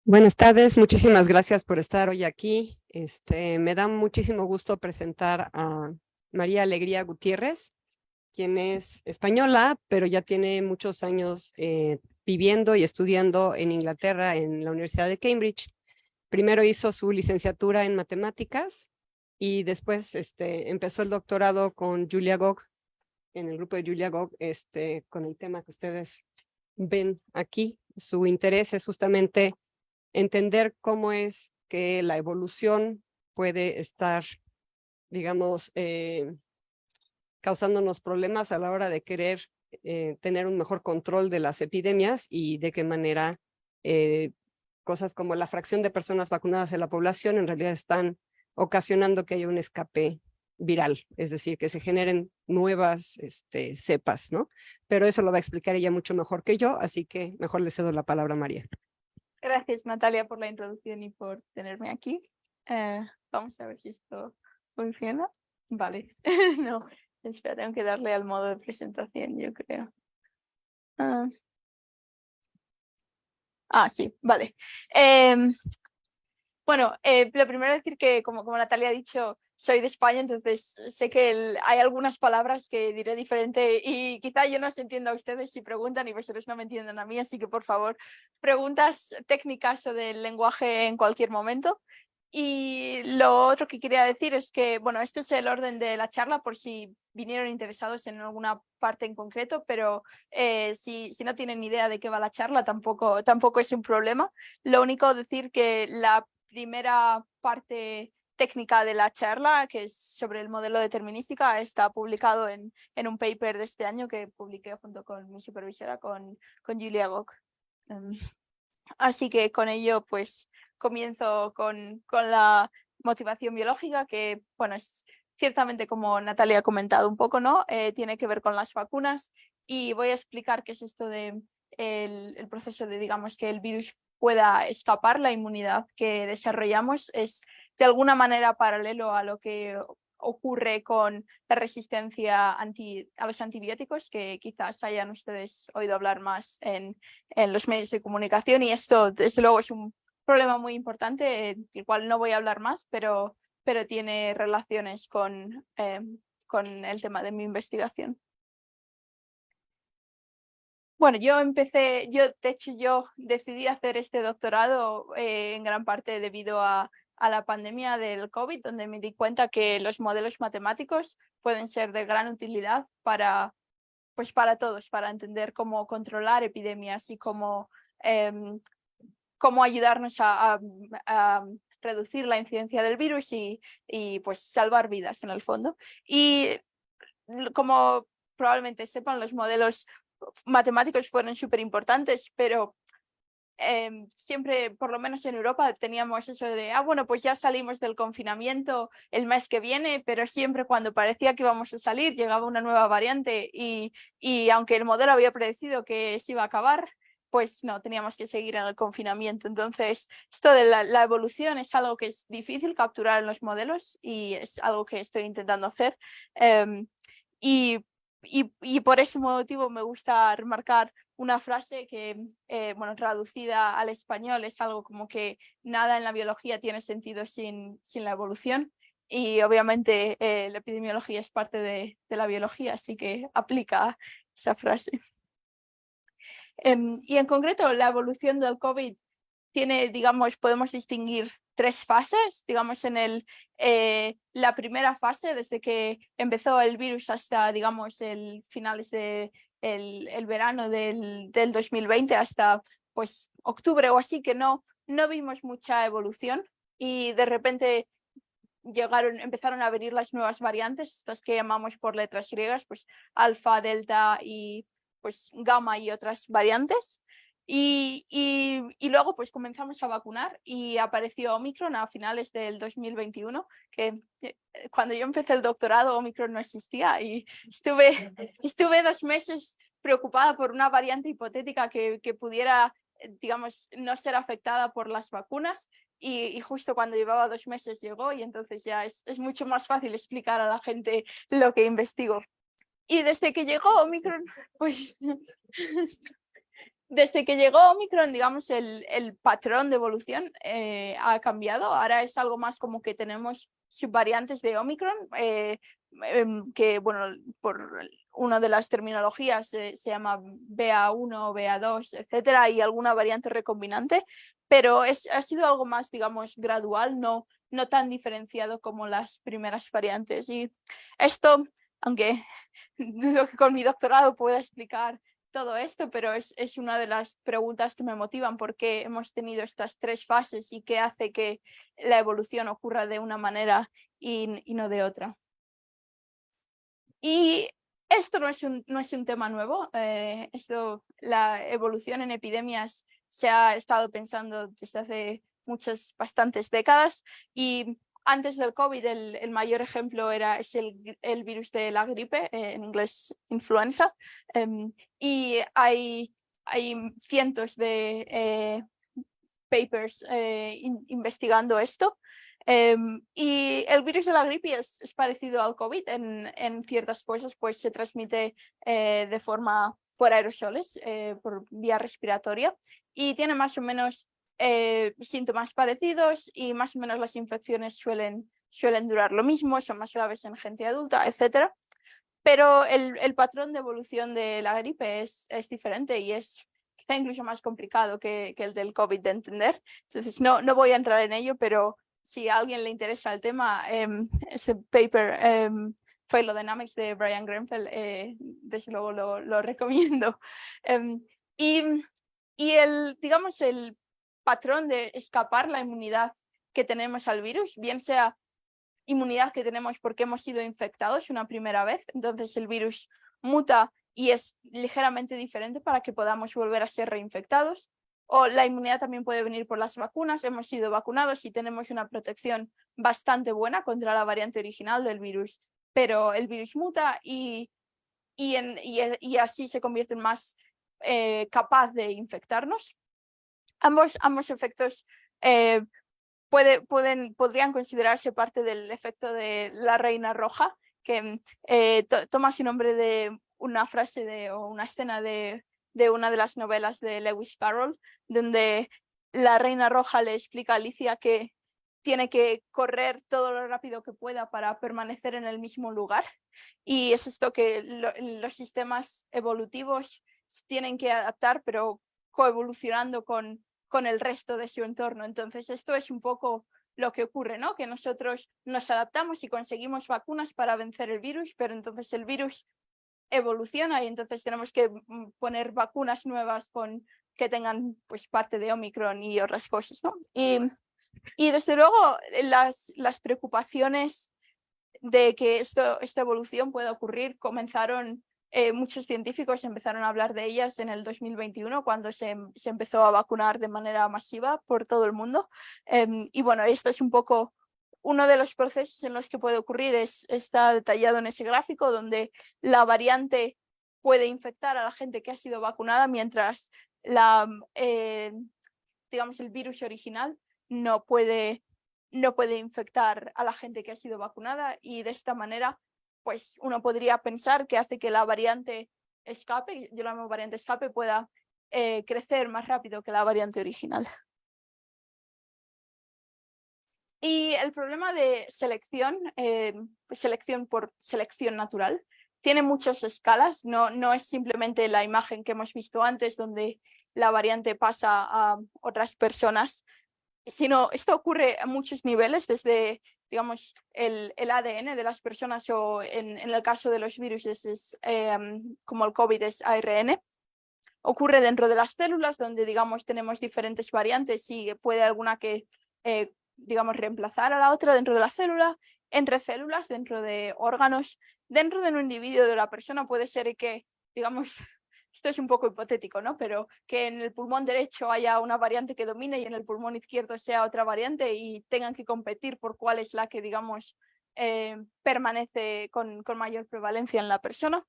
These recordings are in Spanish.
Buenas tardes, muchísimas gracias por estar hoy aquí. Me da muchísimo gusto presentar a María Alegría Gutiérrez, quien es española, pero ya tiene muchos años viviendo y estudiando en Inglaterra, en la Universidad de Cambridge. Primero hizo su licenciatura en matemáticas y después empezó el doctorado con Julia Gog, en el grupo de Julia Gog, con el tema que ustedes ven aquí. Su interés es justamente entender cómo es que la evolución puede estar, digamos, causándonos problemas a la hora de querer tener un mejor control de las epidemias y de qué manera cosas como la fracción de personas vacunadas en la población en realidad están ocasionando que haya un escape viral, es decir, que se generen nuevas cepas, ¿no? Pero eso lo va a explicar ella mucho mejor que yo, así que mejor le cedo la palabra a María. Gracias, Natalia, por la introducción y por tenerme aquí. Vamos a ver si esto funciona. Vale. No, espera, tengo que darle al modo de presentación, yo creo. Sí, vale. Bueno, lo primero es decir que, como Natalia ha dicho, soy de España, entonces sé que hay algunas palabras que diré diferente y quizá yo no os entiendo a ustedes si preguntan y vosotros no me entienden a mí, así que por favor, preguntas técnicas o del lenguaje en cualquier momento. Y lo otro que quería decir es que, bueno, esto es el orden de la charla por si vinieron interesados en alguna parte en concreto, pero si no tienen idea de qué va la charla, tampoco es un problema. Lo único decir que la primera parte técnica de la charla, que es sobre el modelo determinística, está publicado en un paper de este año que publiqué junto con mi supervisora, con Julia Gog. Así que con ello, pues comienzo con la motivación biológica, que, bueno, es ciertamente, como Natalia ha comentado un poco, ¿no? Tiene que ver con las vacunas y voy a explicar qué es esto de el proceso de, digamos, que el virus pueda escapar. La inmunidad que desarrollamos es de alguna manera paralelo a lo que ocurre con la resistencia a los antibióticos, que quizás hayan ustedes oído hablar más en los medios de comunicación, y esto desde luego es un problema muy importante, del cual no voy a hablar más, pero tiene relaciones con el tema de mi investigación. Bueno, yo decidí hacer este doctorado en gran parte debido a la pandemia del COVID, donde me di cuenta que los modelos matemáticos pueden ser de gran utilidad para todos, para entender cómo controlar epidemias y cómo ayudarnos a reducir la incidencia del virus y pues salvar vidas en el fondo. Y como probablemente sepan, los modelos matemáticos fueron súper importantes, pero siempre, por lo menos en Europa, teníamos eso de, bueno, pues ya salimos del confinamiento el mes que viene, pero siempre cuando parecía que íbamos a salir llegaba una nueva variante y aunque el modelo había predecido que se iba a acabar, pues no, teníamos que seguir en el confinamiento. Entonces, esto de la evolución es algo que es difícil capturar en los modelos y es algo que estoy intentando hacer. Y, por ese motivo me gusta remarcar una frase que, bueno, traducida al español es algo como que nada en la biología tiene sentido sin la evolución, y obviamente la epidemiología es parte de la biología, así que aplica esa frase. Y en concreto, la evolución del COVID tiene, digamos, podemos distinguir tres fases, digamos, en la primera fase, desde que empezó el virus hasta, digamos, el finales de el verano del 2020 hasta, pues, octubre o así, que no vimos mucha evolución, y de repente empezaron a venir las nuevas variantes, estas que llamamos por letras griegas, pues alfa, delta y pues gamma y otras variantes. Y luego pues comenzamos a vacunar y apareció Omicron a finales del 2021, que cuando yo empecé el doctorado Omicron no existía, y estuve 2 meses preocupada por una variante hipotética que pudiera, digamos, no ser afectada por las vacunas. Y justo cuando llevaba 2 meses llegó, y entonces ya es mucho más fácil explicar a la gente lo que investigo. Y desde que llegó Omicron, pues desde que llegó Omicron, digamos, el patrón de evolución ha cambiado. Ahora es algo más como que tenemos subvariantes de Omicron, que, bueno, por una de las terminologías se llama BA1, BA2, etcétera, y alguna variante recombinante, pero ha sido algo más, digamos, gradual, no tan diferenciado como las primeras variantes. Y esto, aunque dudo que con mi doctorado pueda explicar todo esto, pero es una de las preguntas que me motivan, porque hemos tenido estas 3 fases y qué hace que la evolución ocurra de una manera y no de otra. Y esto no es un tema nuevo. La evolución en epidemias se ha estado pensando desde hace bastantes décadas, y antes del COVID el mayor ejemplo es el virus de la gripe, en inglés influenza, y hay cientos de papers investigando esto. Y el virus de la gripe es parecido al COVID en ciertas cosas, pues se transmite de forma por aerosoles, por vía respiratoria, y tiene más o menos síntomas parecidos, y más o menos las infecciones suelen durar lo mismo, son más graves en gente adulta, etc. Pero el patrón de evolución de la gripe es diferente y es quizá incluso más complicado que el del COVID de entender. Entonces no voy a entrar en ello, pero si a alguien le interesa el tema, ese paper, Phylogenomics de Brian Grenfell, desde luego lo recomiendo. Y digamos, el patrón de escapar la inmunidad que tenemos al virus, bien sea inmunidad que tenemos porque hemos sido infectados una primera vez, entonces el virus muta y es ligeramente diferente para que podamos volver a ser reinfectados. O la inmunidad también puede venir por las vacunas, hemos sido vacunados y tenemos una protección bastante buena contra la variante original del virus, pero el virus muta y así se convierte en más capaz de infectarnos. Ambos efectos podrían considerarse parte del efecto de la reina roja, que toma su nombre de una frase o una escena de una de las novelas de Lewis Carroll, donde la reina roja le explica a Alicia que tiene que correr todo lo rápido que pueda para permanecer en el mismo lugar. Y es esto que los sistemas evolutivos tienen que adaptar, pero coevolucionando con el resto de su entorno. Entonces esto es un poco lo que ocurre, ¿no? Que nosotros nos adaptamos y conseguimos vacunas para vencer el virus, pero entonces el virus evoluciona y entonces tenemos que poner vacunas nuevas que tengan pues parte de Omicron y otras cosas, ¿no? Y desde luego las preocupaciones de que esta evolución pueda ocurrir comenzaron. Muchos científicos empezaron a hablar de ellas en el 2021, cuando se empezó a vacunar de manera masiva por todo el mundo. Y bueno, esto es un poco uno de los procesos en los que puede ocurrir, está detallado en ese gráfico, donde la variante puede infectar a la gente que ha sido vacunada, mientras digamos, el virus original no puede infectar a la gente que ha sido vacunada, y de esta manera pues uno podría pensar que hace que la variante escape, yo la llamo variante escape, pueda crecer más rápido que la variante original. Y el problema de selección, selección por selección natural, tiene muchas escalas, no es simplemente la imagen que hemos visto antes, donde la variante pasa a otras personas, sino esto ocurre a muchos niveles, desde, digamos, el ADN de las personas, o en el caso de los virus como el COVID es ARN. Ocurre dentro de las células, donde, digamos, tenemos diferentes variantes y puede alguna que, digamos, reemplazar a la otra dentro de la célula, entre células, dentro de órganos, dentro de un individuo de la persona. Puede ser que, digamos, esto es un poco hipotético, ¿no? Pero que en el pulmón derecho haya una variante que domine y en el pulmón izquierdo sea otra variante, y tengan que competir por cuál es la que, digamos, permanece con mayor prevalencia en la persona.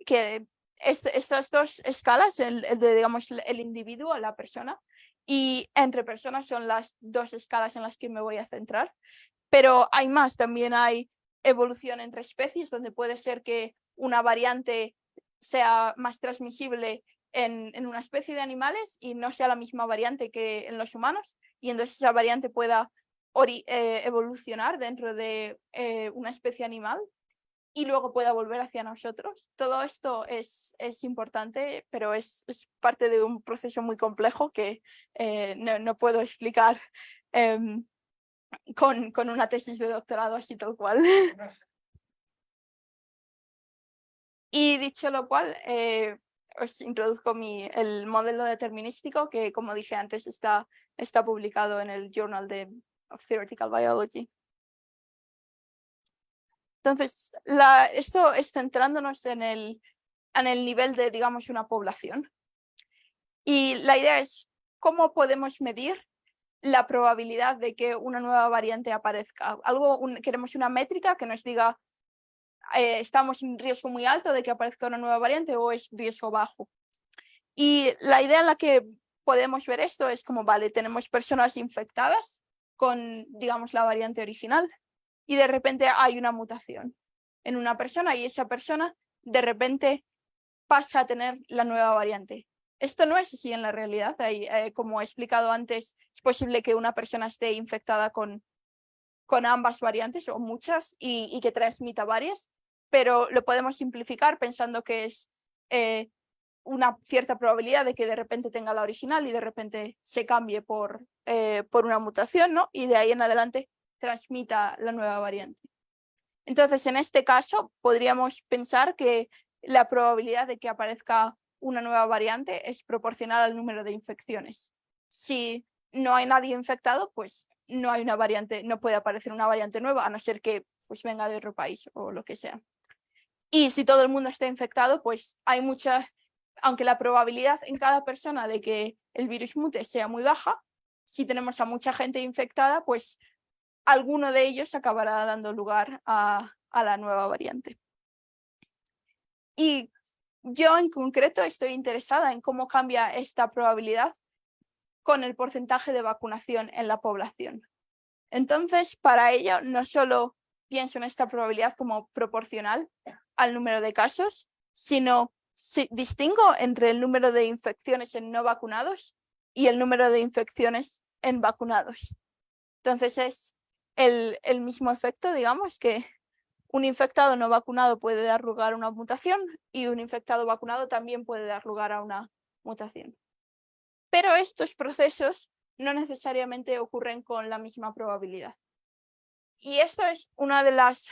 Que estas dos escalas, el de, digamos, el individuo, la persona, y entre personas, son las dos escalas en las que me voy a centrar. Pero hay más, también hay evolución entre especies, donde puede ser que una variante sea más transmisible en una especie de animales y no sea la misma variante que en los humanos, y entonces esa variante pueda evolucionar dentro de una especie animal y luego pueda volver hacia nosotros. Todo esto es importante, pero es parte de un proceso muy complejo que no puedo explicar con una tesis de doctorado así tal cual. Y dicho lo cual, os introduzco el modelo determinístico que, como dije antes, está publicado en el Journal of Theoretical Biology. Entonces, esto es centrándonos en el nivel de, digamos, una población. Y la idea es cómo podemos medir la probabilidad de que una nueva variante aparezca. Queremos una métrica que nos diga estamos en riesgo muy alto de que aparezca una nueva variante o es riesgo bajo. Y la idea en la que podemos ver esto es como, vale, tenemos personas infectadas con, digamos, la variante original y de repente hay una mutación en una persona y esa persona de repente pasa a tener la nueva variante. Esto no es así en la realidad. Como he explicado antes, es posible que una persona esté infectada con ambas variantes o muchas y que transmita varias, pero lo podemos simplificar pensando que es una cierta probabilidad de que de repente tenga la original y de repente se cambie por una mutación, ¿no? Y de ahí en adelante transmita la nueva variante. Entonces, en este caso, podríamos pensar que la probabilidad de que aparezca una nueva variante es proporcional al número de infecciones. Si no hay nadie infectado, pues no hay una variante, no puede aparecer una variante nueva, a no ser que pues venga de otro país o lo que sea. Y si todo el mundo está infectado, pues hay aunque la probabilidad en cada persona de que el virus mute sea muy baja, si tenemos a mucha gente infectada, pues alguno de ellos acabará dando lugar a la nueva variante. Y yo en concreto estoy interesada en cómo cambia esta probabilidad con el porcentaje de vacunación en la población. Entonces, para ello, no solo pienso en esta probabilidad como proporcional al número de casos, sino distingo entre el número de infecciones en no vacunados y el número de infecciones en vacunados. Entonces, es el mismo efecto, digamos, que un infectado no vacunado puede dar lugar a una mutación y un infectado vacunado también puede dar lugar a una mutación. Pero estos procesos no necesariamente ocurren con la misma probabilidad. Y esto es una de las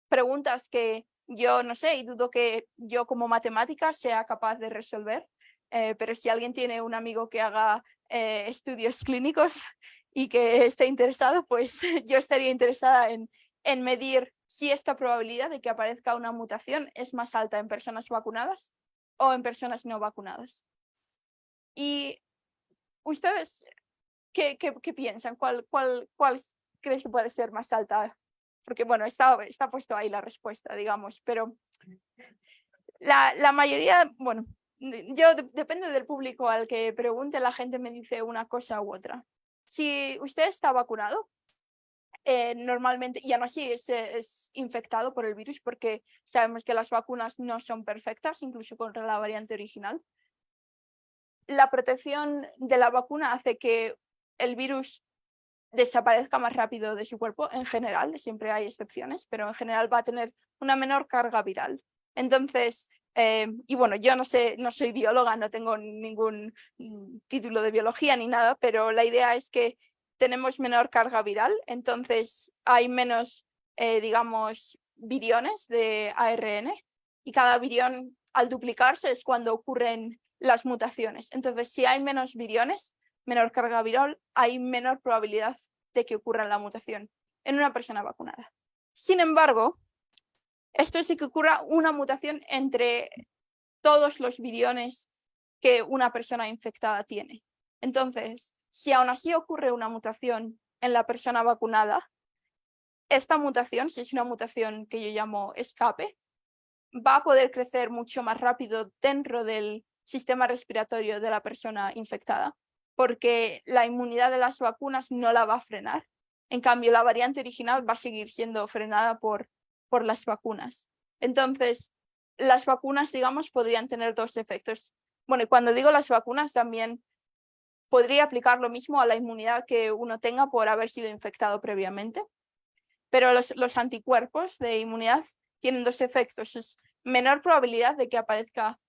preguntas que yo no sé y dudo que yo como matemática sea capaz de resolver, pero si alguien tiene un amigo que haga estudios clínicos y que esté interesado, pues yo estaría interesada en medir si esta probabilidad de que aparezca una mutación es más alta en personas vacunadas o en personas no vacunadas. ¿Y ustedes qué piensan? ¿Cuál crees que puede ser más alta? Porque bueno, está puesto ahí la respuesta, digamos, pero la mayoría, bueno, yo depende del público al que pregunte, la gente me dice una cosa u otra. Si usted está vacunado, normalmente, y aún así es infectado por el virus, porque sabemos que las vacunas no son perfectas, incluso contra la variante original. La protección de la vacuna hace que el virus desaparezca más rápido de su cuerpo en general, siempre hay excepciones, pero en general va a tener una menor carga viral. Entonces, y bueno, yo no soy bióloga, no tengo ningún título de biología ni nada, pero la idea es que tenemos menor carga viral, entonces hay menos, digamos, viriones de ARN y cada virión al duplicarse es cuando ocurren las mutaciones. Entonces, si hay menos viriones, menor carga viral, hay menor probabilidad de que ocurra la mutación en una persona vacunada. Sin embargo, esto sí que ocurra una mutación entre todos los viriones que una persona infectada tiene. Entonces, si aún así ocurre una mutación en la persona vacunada, esta mutación, si es una mutación que yo llamo escape, va a poder crecer mucho más rápido dentro del sistema respiratorio de la persona infectada, porque la inmunidad de las vacunas no la va a frenar. En cambio, la variante original va a seguir siendo frenada por las vacunas. Entonces, las vacunas, digamos, podrían tener dos efectos. bueno, y cuando digo las vacunas también podría aplicar lo mismo a la inmunidad que uno tenga por haber sido infectado previamente. Pero los anticuerpos de inmunidad tienen dos efectos. Es menor probabilidad de que aparezca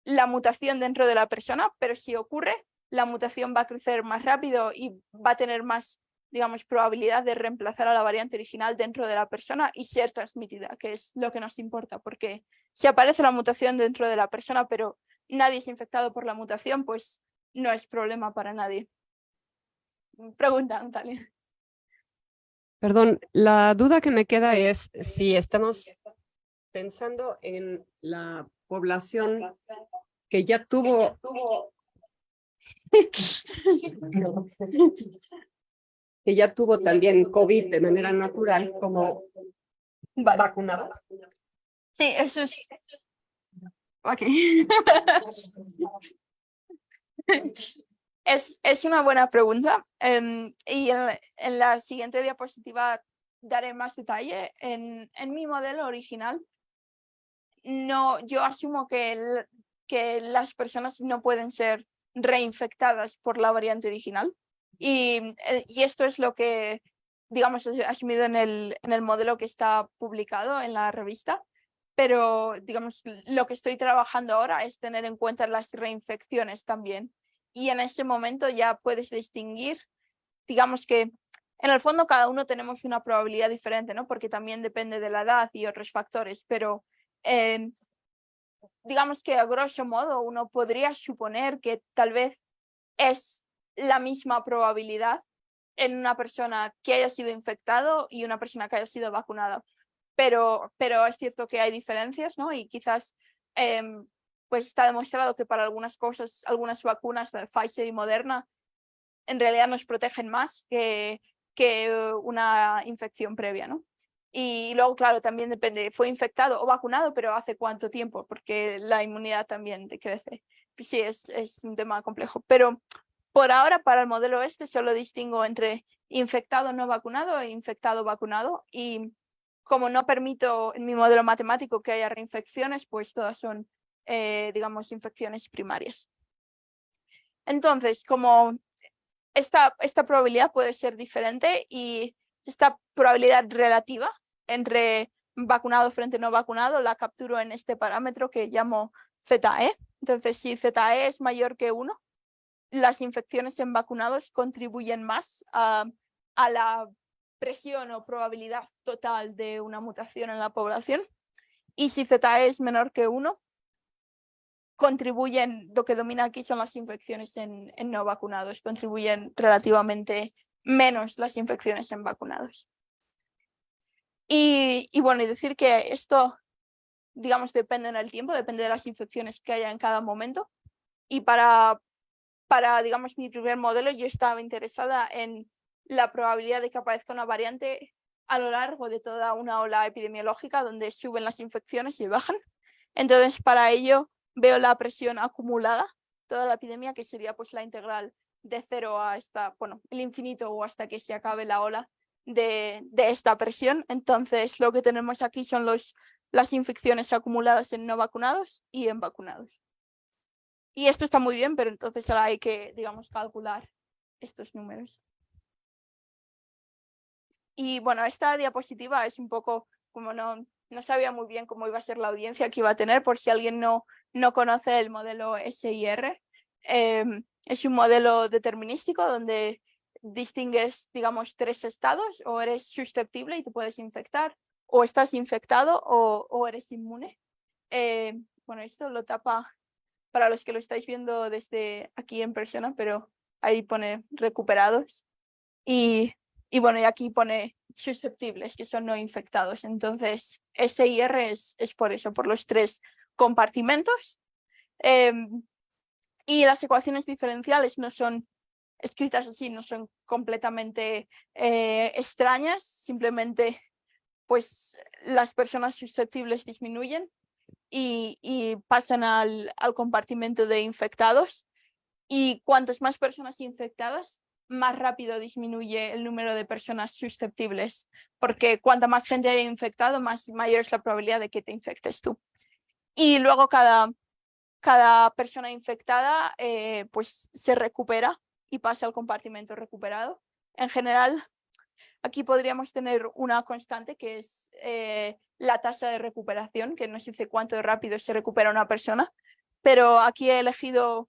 la mutación dentro de la persona, pero si ocurre, la mutación va a crecer más rápido y va a tener más, digamos, probabilidad de reemplazar a la variante original dentro de la persona y ser transmitida, que es lo que nos importa, porque si aparece la mutación dentro de la persona, pero nadie es infectado por la mutación, pues no es problema para nadie. Pregunta, Natalia. Perdón, la duda que me queda es si estamos pensando en la población que ya tuvo que ya tuvo también COVID de manera natural como vacunado. Sí, eso es... Ok. Es una buena pregunta y en la siguiente diapositiva daré más detalle. En mi modelo original, no, yo asumo que las personas no pueden ser reinfectadas por la variante original y esto es lo que, digamos, he asumido en el modelo que está publicado en la revista. Pero, digamos, lo que estoy trabajando ahora es tener en cuenta las reinfecciones también. Y en ese momento ya puedes distinguir, digamos que en el fondo cada uno tenemos una probabilidad diferente, ¿no? Porque también depende de la edad y otros factores, pero digamos que a grosso modo uno podría suponer que tal vez es la misma probabilidad en una persona que haya sido infectado y una persona que haya sido vacunada. Pero es cierto que hay diferencias, ¿no? Y quizás pues está demostrado que para algunas cosas, algunas vacunas de Pfizer y Moderna en realidad nos protegen más que una infección previa, ¿no? Y luego, claro, también depende, fue infectado o vacunado, pero ¿hace cuánto tiempo? Porque la inmunidad también decrece. Sí, es un tema complejo. Pero por ahora, para el modelo este, solo distingo entre infectado no vacunado e infectado vacunado. Y como no permito en mi modelo matemático que haya reinfecciones, pues todas son, digamos, infecciones primarias. Entonces, como esta probabilidad puede ser diferente y esta probabilidad relativa entre vacunado frente a no vacunado la capturo en este parámetro que llamo ZE. Entonces, si ZE es mayor que 1, las infecciones en vacunados contribuyen más a la presión o probabilidad total de una mutación en la población. Y si ZE es menor que 1, contribuyen, lo que domina aquí son las infecciones en no vacunados, contribuyen relativamente menos las infecciones en vacunados. Y bueno, y decir que esto, digamos, depende en el tiempo, depende de las infecciones que haya en cada momento. Y para, digamos, mi primer modelo, yo estaba interesada en la probabilidad de que aparezca una variante a lo largo de toda una ola epidemiológica donde suben las infecciones y bajan. Entonces, para ello, veo la presión acumulada, toda la epidemia, que sería pues la integral de 0 hasta, bueno, el infinito o hasta que se acabe la ola de esta presión. Entonces, lo que tenemos aquí son las infecciones acumuladas en no vacunados y en vacunados. Y esto está muy bien, pero entonces ahora hay que, digamos, calcular estos números. Y bueno, esta diapositiva es un poco como no sabía muy bien cómo iba a ser la audiencia que iba a tener, por si alguien no conoce el modelo SIR. Es un modelo determinístico donde distingues, digamos, 3 estados: o eres susceptible y te puedes infectar, o estás infectado, o eres inmune. Bueno, esto lo tapa para los que lo estáis viendo desde aquí en persona, pero ahí pone recuperados. Y bueno, y aquí pone susceptibles, que son no infectados. Entonces, SIR es por eso, por los 3 compartimentos. Y las ecuaciones diferenciales no son escritas así, no son completamente extrañas, simplemente pues las personas susceptibles disminuyen y pasan al compartimento de infectados. Y cuantas más personas infectadas, más rápido disminuye el número de personas susceptibles, porque cuanta más gente haya infectado, mayor es la probabilidad de que te infectes tú. Y luego cada cada persona infectada pues se recupera y pasa al compartimento recuperado. En general, aquí podríamos tener una constante que es la tasa de recuperación, que nos dice cuánto rápido se recupera una persona, pero aquí he elegido,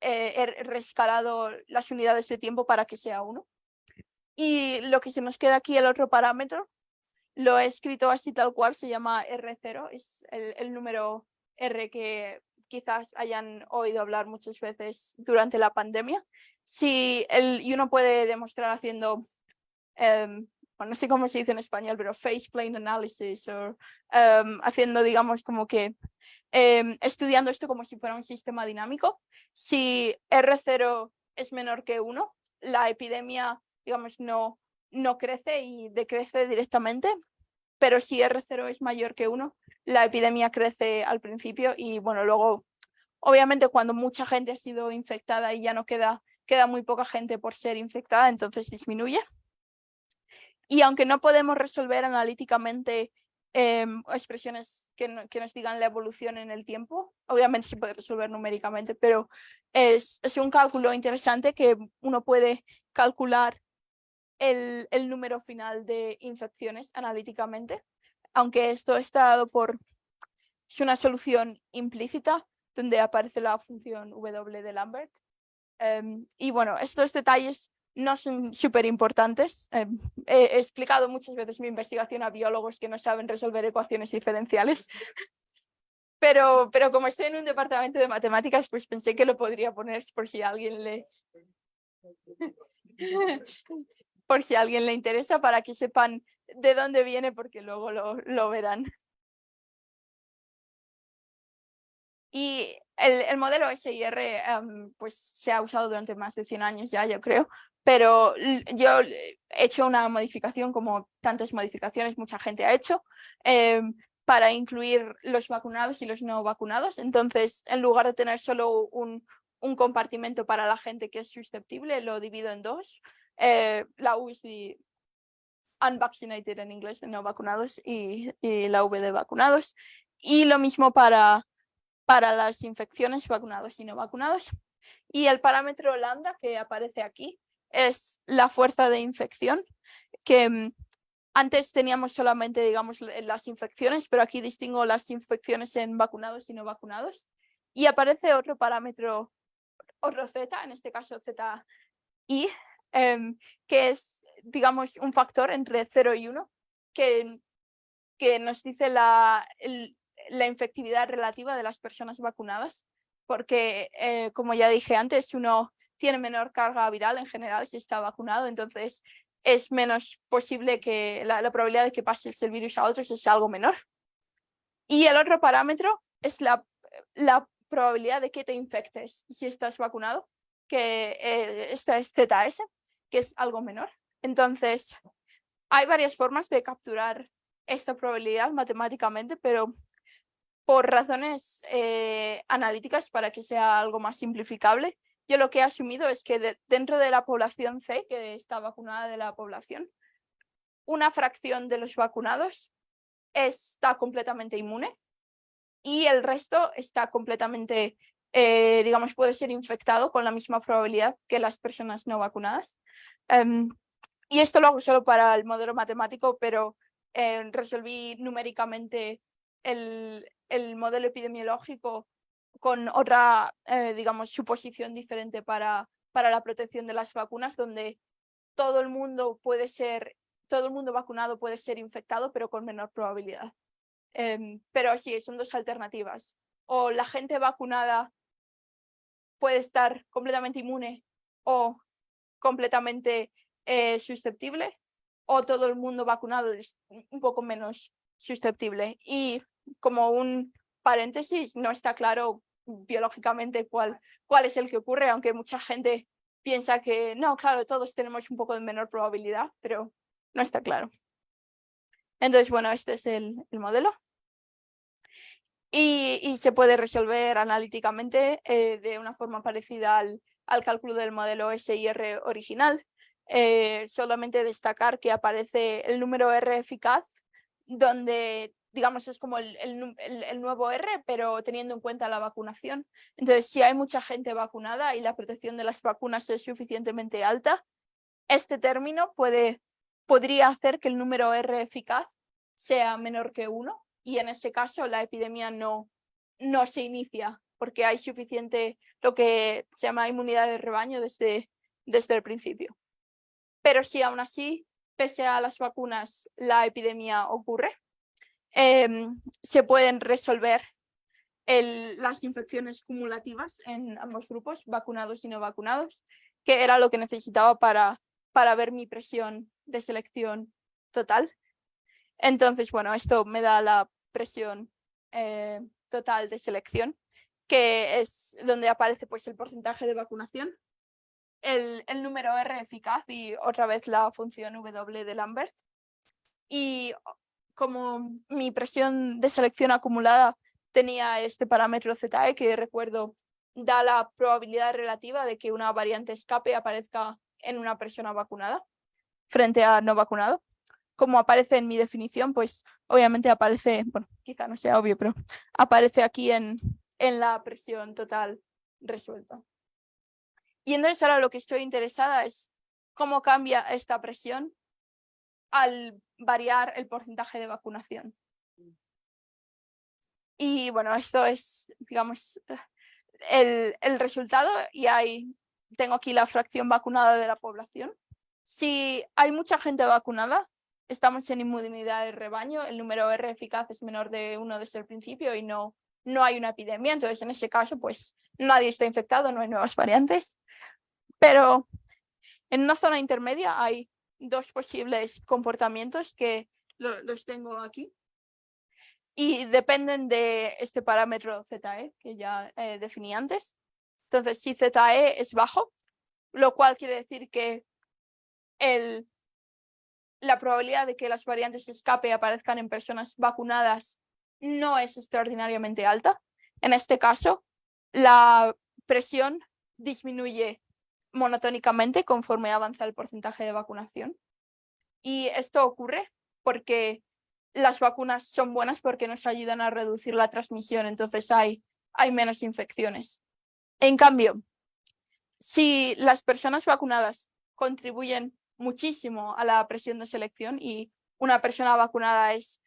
he reescalado las unidades de tiempo para que sea 1. Y lo que se nos queda aquí, el otro parámetro, lo he escrito así tal cual, se llama R0, es el número R que quizás hayan oído hablar muchas veces durante la pandemia. Y uno puede demostrar haciendo, bueno, no sé cómo se dice en español, pero face plane analysis, o haciendo, digamos, como que estudiando esto como si fuera un sistema dinámico. Si R0 es menor que 1, la epidemia, digamos, no crece y decrece directamente, pero si R0 es mayor que 1, la epidemia crece al principio y bueno, luego, obviamente cuando mucha gente ha sido infectada y ya no queda muy poca gente por ser infectada, entonces disminuye. Y aunque no podemos resolver analíticamente expresiones que nos digan la evolución en el tiempo, obviamente se puede resolver numéricamente, pero es un cálculo interesante que uno puede calcular el número final de infecciones analíticamente, aunque esto está dado es una solución implícita donde aparece la función W de Lambert. Y bueno, estos detalles no son súper importantes. He explicado muchas veces mi investigación a biólogos que no saben resolver ecuaciones diferenciales. Pero como estoy en un departamento de matemáticas, pues pensé que lo podría poner por si a alguien le interesa, para que sepan de dónde viene, porque luego lo verán. Y el modelo SIR pues se ha usado durante más de 100 años ya, yo creo, pero yo he hecho una modificación, como tantas modificaciones mucha gente ha hecho, para incluir los vacunados y los no vacunados. Entonces, en lugar de tener solo un compartimento para la gente que es susceptible, lo divido en 2. La U es de unvaccinated en inglés, de no vacunados, y la V de vacunados. Y lo mismo para las infecciones, vacunados y no vacunados. Y el parámetro lambda que aparece aquí es la fuerza de infección, que antes teníamos solamente, digamos, las infecciones, pero aquí distingo las infecciones en vacunados y no vacunados. Y aparece otro parámetro, otro Z, en este caso ZI, que es, digamos, un factor entre 0 y 1, que nos dice la infectividad relativa de las personas vacunadas, porque como ya dije antes, uno tiene menor carga viral en general si está vacunado, entonces es menos posible que la probabilidad de que pases el virus a otros es algo menor. Y el otro parámetro es la probabilidad de que te infectes si estás vacunado, que esta es ZS, que es algo menor. Entonces, hay varias formas de capturar esta probabilidad matemáticamente, pero por razones analíticas, para que sea algo más simplificable, yo lo que he asumido es que dentro de la población C, que está vacunada de la población, una fracción de los vacunados está completamente inmune y el resto está completamente, digamos, puede ser infectado con la misma probabilidad que las personas no vacunadas. Y esto lo hago solo para el modelo matemático, pero resolví numéricamente el modelo epidemiológico con otra, digamos, suposición diferente para la protección de las vacunas, donde todo el mundo vacunado puede ser infectado, pero con menor probabilidad. Pero sí, son 2 alternativas. O la gente vacunada puede estar completamente inmune o completamente susceptible, o todo el mundo vacunado es un poco menos susceptible. Y como un paréntesis, no está claro biológicamente cuál es el que ocurre, aunque mucha gente piensa que no, claro, todos tenemos un poco de menor probabilidad, pero no está claro. Entonces, bueno, este es el modelo. Y se puede resolver analíticamente de una forma parecida al cálculo del modelo SIR original. Solamente destacar que aparece el número R eficaz, donde digamos, es como el nuevo R, pero teniendo en cuenta la vacunación. Entonces, si hay mucha gente vacunada y la protección de las vacunas es suficientemente alta, este término podría hacer que el número R eficaz sea menor que 1 y en ese caso la epidemia no se inicia porque hay suficiente, lo que se llama inmunidad de rebaño desde el principio. Pero si aún así, pese a las vacunas, la epidemia ocurre, se pueden resolver las infecciones cumulativas en ambos grupos, vacunados y no vacunados, que era lo que necesitaba para ver mi presión de selección total. Entonces, bueno, esto me da la presión total de selección, que es donde aparece pues el porcentaje de vacunación, el número R eficaz y otra vez la función W de Lambert. Y como mi presión de selección acumulada tenía este parámetro ZE, que recuerdo da la probabilidad relativa de que una variante escape aparezca en una persona vacunada frente a no vacunado. Como aparece en mi definición, pues obviamente aparece, bueno, quizá no sea obvio, pero aparece aquí en la presión total resuelta. Y entonces ahora lo que estoy interesada es cómo cambia esta presión al variar el porcentaje de vacunación. Y bueno, esto es, digamos, el resultado y tengo aquí la fracción vacunada de la población. Si hay mucha gente vacunada, estamos en inmunidad de rebaño, el número R eficaz es menor de 1 desde el principio y no hay una epidemia, entonces en ese caso pues nadie está infectado, no hay nuevas variantes. Pero en una zona intermedia hay dos posibles comportamientos que los tengo aquí y dependen de este parámetro ZE que ya definí antes. Entonces, si ZE es bajo, lo cual quiere decir que la probabilidad de que las variantes de escape aparezcan en personas vacunadas no es extraordinariamente alta. En este caso, la presión disminuye monotónicamente conforme avanza el porcentaje de vacunación. Y esto ocurre porque las vacunas son buenas porque nos ayudan a reducir la transmisión, entonces hay menos infecciones. En cambio, si las personas vacunadas contribuyen muchísimo a la presión de selección y una persona vacunada es,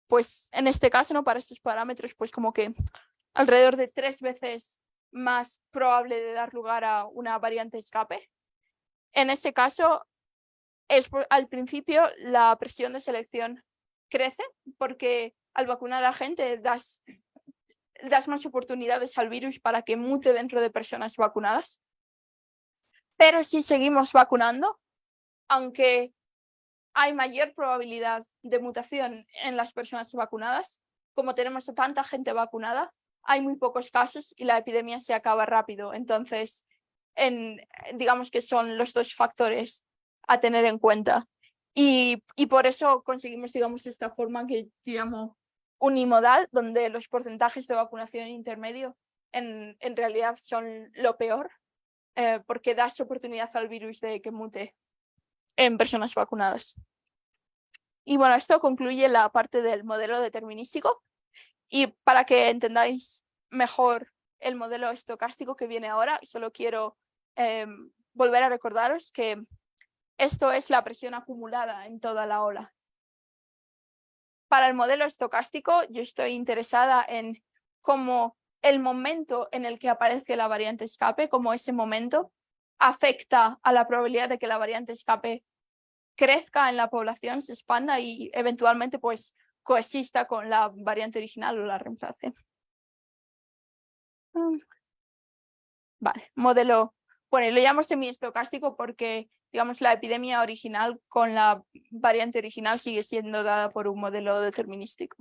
pues en este caso, ¿no? Para estos parámetros, pues como que alrededor de 3 veces más probable de dar lugar a una variante escape. En ese caso, al principio la presión de selección crece porque al vacunar a gente das más oportunidades al virus para que mute dentro de personas vacunadas. Pero si seguimos vacunando, aunque hay mayor probabilidad de mutación en las personas vacunadas, como tenemos a tanta gente vacunada, hay muy pocos casos y la epidemia se acaba rápido. Entonces, digamos que son los dos factores a tener en cuenta. Y por eso conseguimos, digamos, esta forma que yo llamo unimodal, donde los porcentajes de vacunación intermedio en realidad son lo peor, porque das oportunidad al virus de que mute en personas vacunadas. Y bueno, esto concluye la parte del modelo determinístico. Y para que entendáis mejor el modelo estocástico que viene ahora, solo quiero volver a recordaros que esto es la presión acumulada en toda la ola. Para el modelo estocástico, yo estoy interesada en cómo el momento en el que aparece la variante escape, cómo ese momento afecta a la probabilidad de que la variante escape crezca en la población, se expanda y eventualmente pues coexista con la variante original o la reemplace. Vale, modelo, bueno, lo llamo semiestocástico porque, digamos, la epidemia original con la variante original sigue siendo dada por un modelo determinístico.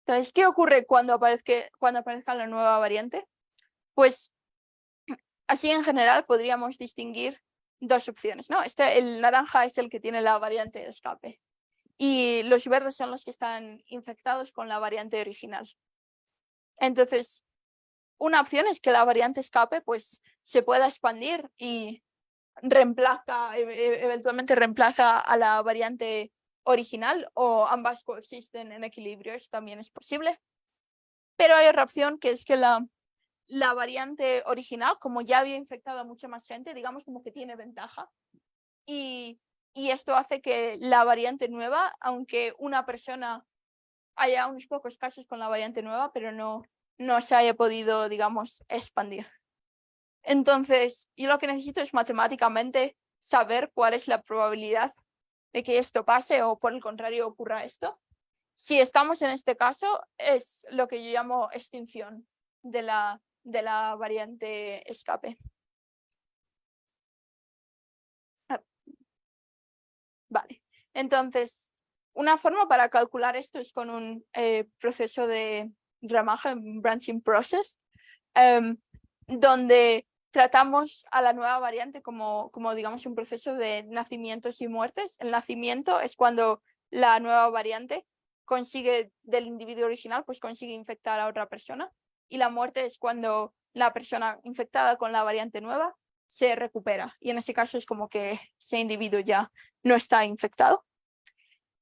Entonces, ¿qué ocurre cuando aparezca la nueva variante? Pues, así en general podríamos distinguir dos opciones, ¿no? El naranja es el que tiene la variante de escape y los verdes son los que están infectados con la variante original. Entonces, una opción es que la variante escape pues se pueda expandir y eventualmente reemplaza a la variante original o ambas coexisten en equilibrio, eso también es posible. Pero hay otra opción, que es que la variante original, como ya había infectado a mucha más gente, digamos como que tiene ventaja. Y esto hace que la variante nueva, aunque una persona haya unos pocos casos con la variante nueva, pero no se haya podido, digamos, expandir. Entonces, yo lo que necesito es matemáticamente saber cuál es la probabilidad de que esto pase o por el contrario ocurra esto. Si estamos en este caso, es lo que yo llamo extinción de la variante escape. Vale, entonces, una forma para calcular esto es con un proceso de ramaje, branching process, donde tratamos a la nueva variante como digamos un proceso de nacimientos y muertes. El nacimiento es cuando la nueva variante consigue del individuo original, pues consigue infectar a otra persona, y la muerte es cuando la persona infectada con la variante nueva se recupera, y en ese caso es como que ese individuo ya no está infectado.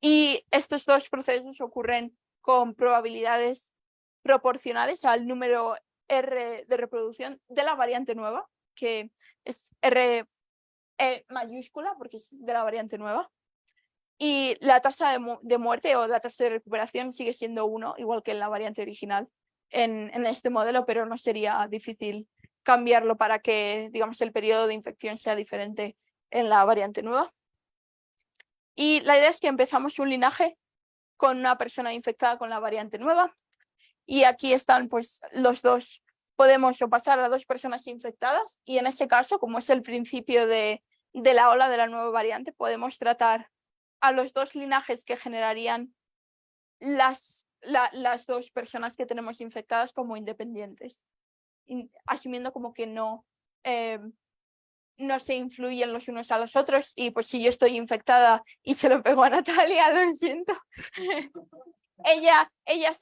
Y estos dos procesos ocurren con probabilidades proporcionales al número R de reproducción de la variante nueva, que es R mayúscula porque es de la variante nueva. Y la tasa de muerte o la tasa de recuperación sigue siendo 1, igual que en la variante original en este modelo, pero no sería difícil cambiarlo para que, digamos, el periodo de infección sea diferente en la variante nueva. Y la idea es que empezamos un linaje con una persona infectada con la variante nueva, y aquí están pues los dos, podemos o pasar a 2 personas infectadas, y en este caso, como es el principio de la ola de la nueva variante, podemos tratar a los 2 linajes que generarían las 2 personas que tenemos infectadas como independientes, asumiendo como que no se influyen los unos a los otros. Y pues si yo estoy infectada y se lo pego a Natalia, lo siento. ella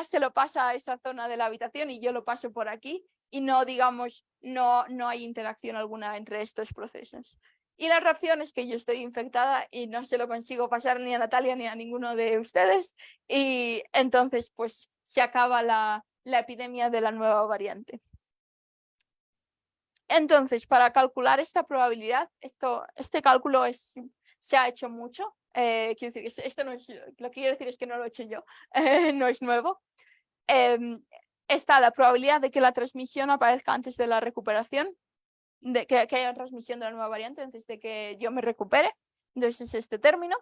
se lo pasa a esa zona de la habitación y yo lo paso por aquí, y no, digamos, no hay interacción alguna entre estos procesos. Y la reacción es que yo estoy infectada y no se lo consigo pasar ni a Natalia ni a ninguno de ustedes, y entonces pues se acaba la epidemia de la nueva variante. Entonces, para calcular esta probabilidad, este cálculo se ha hecho mucho. Quiero decir, esto no es, lo que quiero decir es que no lo he hecho yo, no es nuevo. Está la probabilidad de que la transmisión aparezca antes de la recuperación, de que haya transmisión de la nueva variante antes de que yo me recupere. Entonces es este término.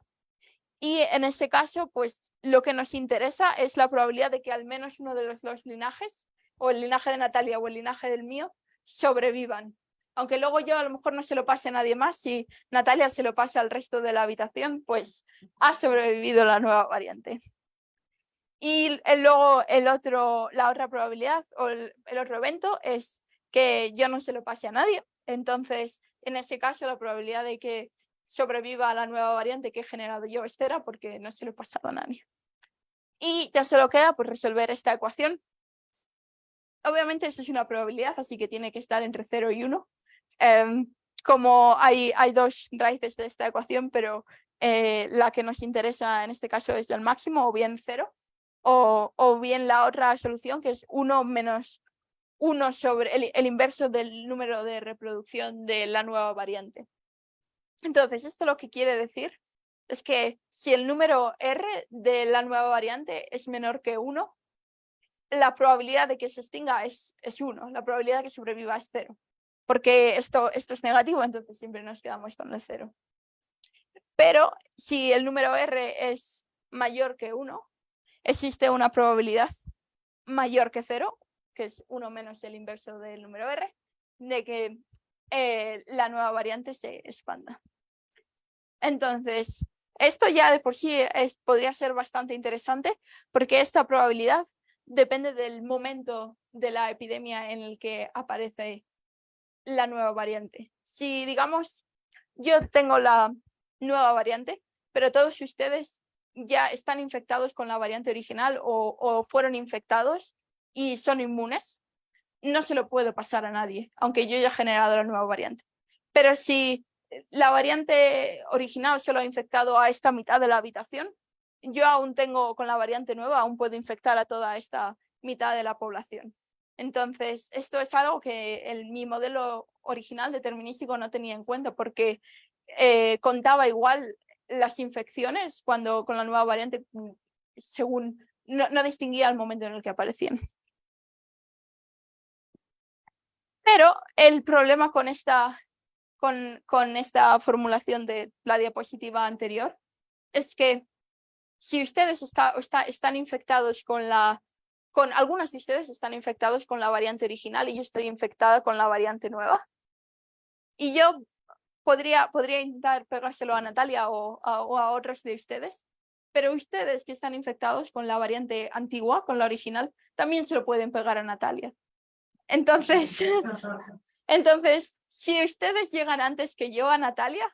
Y en este caso, pues lo que nos interesa es la probabilidad de que al menos uno de los 2 linajes, o el linaje de Natalia o el linaje del mío, sobrevivan. Aunque luego yo a lo mejor no se lo pase a nadie más, si Natalia se lo pasa al resto de la habitación, pues ha sobrevivido la nueva variante. Y luego la otra probabilidad o el otro evento es que yo no se lo pase a nadie. Entonces, en ese caso, la probabilidad de que sobreviva a la nueva variante que he generado yo es 0, porque no se lo he pasado a nadie. Y ya solo queda pues resolver esta ecuación. Obviamente esto es una probabilidad, así que tiene que estar entre 0 y 1. Como hay 2 raíces de esta ecuación, pero la que nos interesa en este caso es el máximo, o bien 0, o bien la otra solución, que es 1 menos 1 sobre el inverso del número de reproducción de la nueva variante. Entonces, esto lo que quiere decir es que si el número R de la nueva variante es menor que 1, la probabilidad de que se extinga es 1, la probabilidad de que sobreviva es 0. Porque esto es negativo, entonces siempre nos quedamos con el 0. Pero si el número R es mayor que 1, existe una probabilidad mayor que 0, que es 1 menos el inverso del número R, de que la nueva variante se expanda. Entonces, esto ya de por sí podría ser bastante interesante, porque esta probabilidad depende del momento de la epidemia en el que aparece la nueva variante. Si, digamos, yo tengo la nueva variante, pero todos ustedes ya están infectados con la variante original o fueron infectados y son inmunes, no se lo puedo pasar a nadie, aunque yo haya generado la nueva variante. Pero si la variante original solo ha infectado a esta mitad de la habitación. Yo aún tengo, con la variante nueva, aún puedo infectar a toda esta mitad de la población. Entonces, esto es algo que mi modelo original determinístico no tenía en cuenta, porque contaba igual las infecciones cuando con la nueva variante, según no distinguía el momento en el que aparecían. Pero el problema con esta formulación de la diapositiva anterior es que si ustedes están infectados algunos de ustedes están infectados con la variante original y yo estoy infectada con la variante nueva, y yo podría intentar pegárselo a Natalia o a otros de ustedes, pero ustedes que están infectados con la variante antigua, con la original, también se lo pueden pegar a Natalia. Entonces, si ustedes llegan antes que yo a Natalia,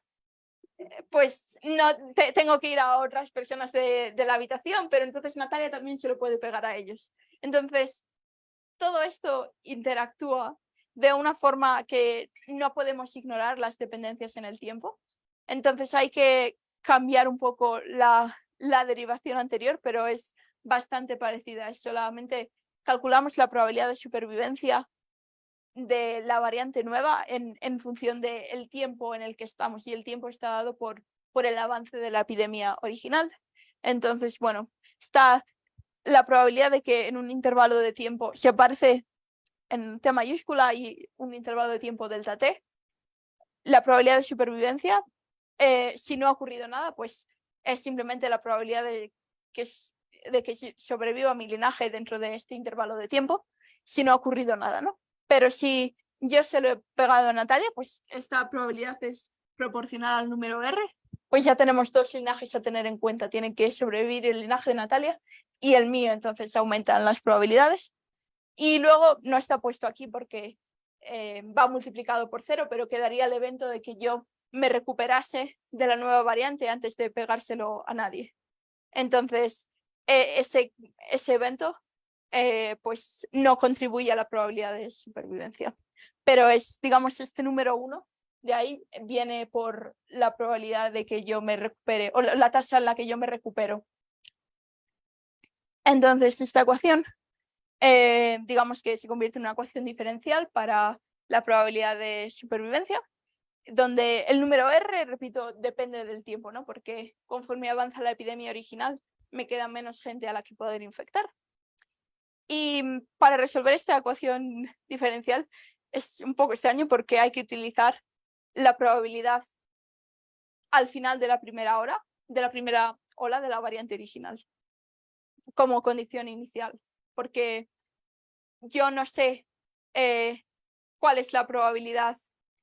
pues no tengo que ir a otras personas de la habitación, pero entonces Natalia también se lo puede pegar a ellos. Entonces, todo esto interactúa de una forma que no podemos ignorar las dependencias en el tiempo. Entonces hay que cambiar un poco la derivación anterior, pero es bastante parecida. Es solamente calculamos la probabilidad de supervivencia de la variante nueva en función del tiempo en el que estamos, y el tiempo está dado por el avance de la epidemia original. Entonces, bueno, está la probabilidad de que en un intervalo de tiempo, se aparece en T mayúscula y un intervalo de tiempo delta T, la probabilidad de supervivencia, si no ha ocurrido nada, pues es simplemente la probabilidad de que sobreviva mi linaje dentro de este intervalo de tiempo, si no ha ocurrido nada, ¿no? Pero si yo se lo he pegado a Natalia, pues esta probabilidad es proporcional al número R. Pues ya tenemos dos linajes a tener en cuenta. Tiene que sobrevivir el linaje de Natalia y el mío, entonces aumentan las probabilidades. Y luego no está puesto aquí porque va multiplicado por 0, pero quedaría el evento de que yo me recuperase de la nueva variante antes de pegárselo a nadie. Entonces, ese evento pues no contribuye a la probabilidad de supervivencia. Pero digamos, este número 1 de ahí viene por la probabilidad de que yo me recupere, o la tasa en la que yo me recupero. Entonces, esta ecuación, digamos que se convierte en una ecuación diferencial para la probabilidad de supervivencia, donde el número R, repito, depende del tiempo, ¿no? Porque conforme avanza la epidemia original, me queda menos gente a la que poder infectar. Y para resolver esta ecuación diferencial es un poco extraño porque hay que utilizar la probabilidad al final de la primera ola de la variante original como condición inicial, porque yo no sé cuál es la probabilidad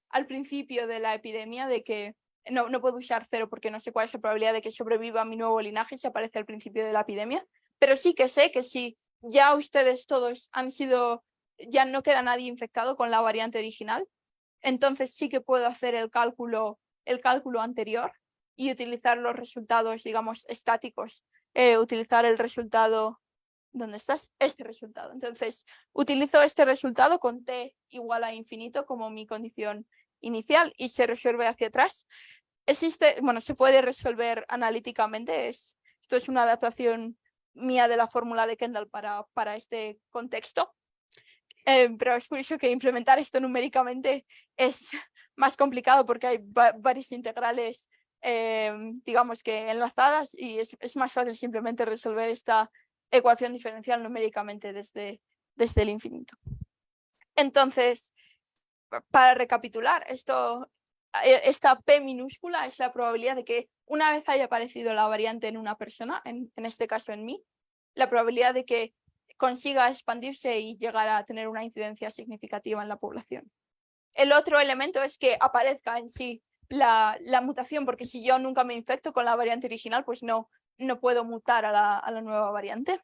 al principio de la epidemia de que no puedo usar 0 porque no sé cuál es la probabilidad de que sobreviva mi nuevo linaje si aparece al principio de la epidemia, pero sí que sé que si ya ustedes todos ya no queda nadie infectado con la variante original, entonces sí que puedo hacer el cálculo anterior y utilizar los resultados, digamos, estáticos, utilizar el resultado. ¿Dónde estás? Este resultado. Entonces, utilizo este resultado con t igual a infinito como mi condición inicial y se resuelve hacia atrás. Se puede resolver analíticamente. Esto es una adaptación mía de la fórmula de Kendall para este contexto. Pero es curioso que implementar esto numéricamente es más complicado porque hay varias integrales, digamos que enlazadas, y es más fácil simplemente resolver esta ecuación diferencial numéricamente desde el infinito. Entonces, para recapitular, esta P minúscula es la probabilidad de que una vez haya aparecido la variante en una persona, en este caso en mí, la probabilidad de que consiga expandirse y llegar a tener una incidencia significativa en la población. El otro elemento es que aparezca en sí la mutación, porque si yo nunca me infecto con la variante original, pues no puedo mutar a la nueva variante.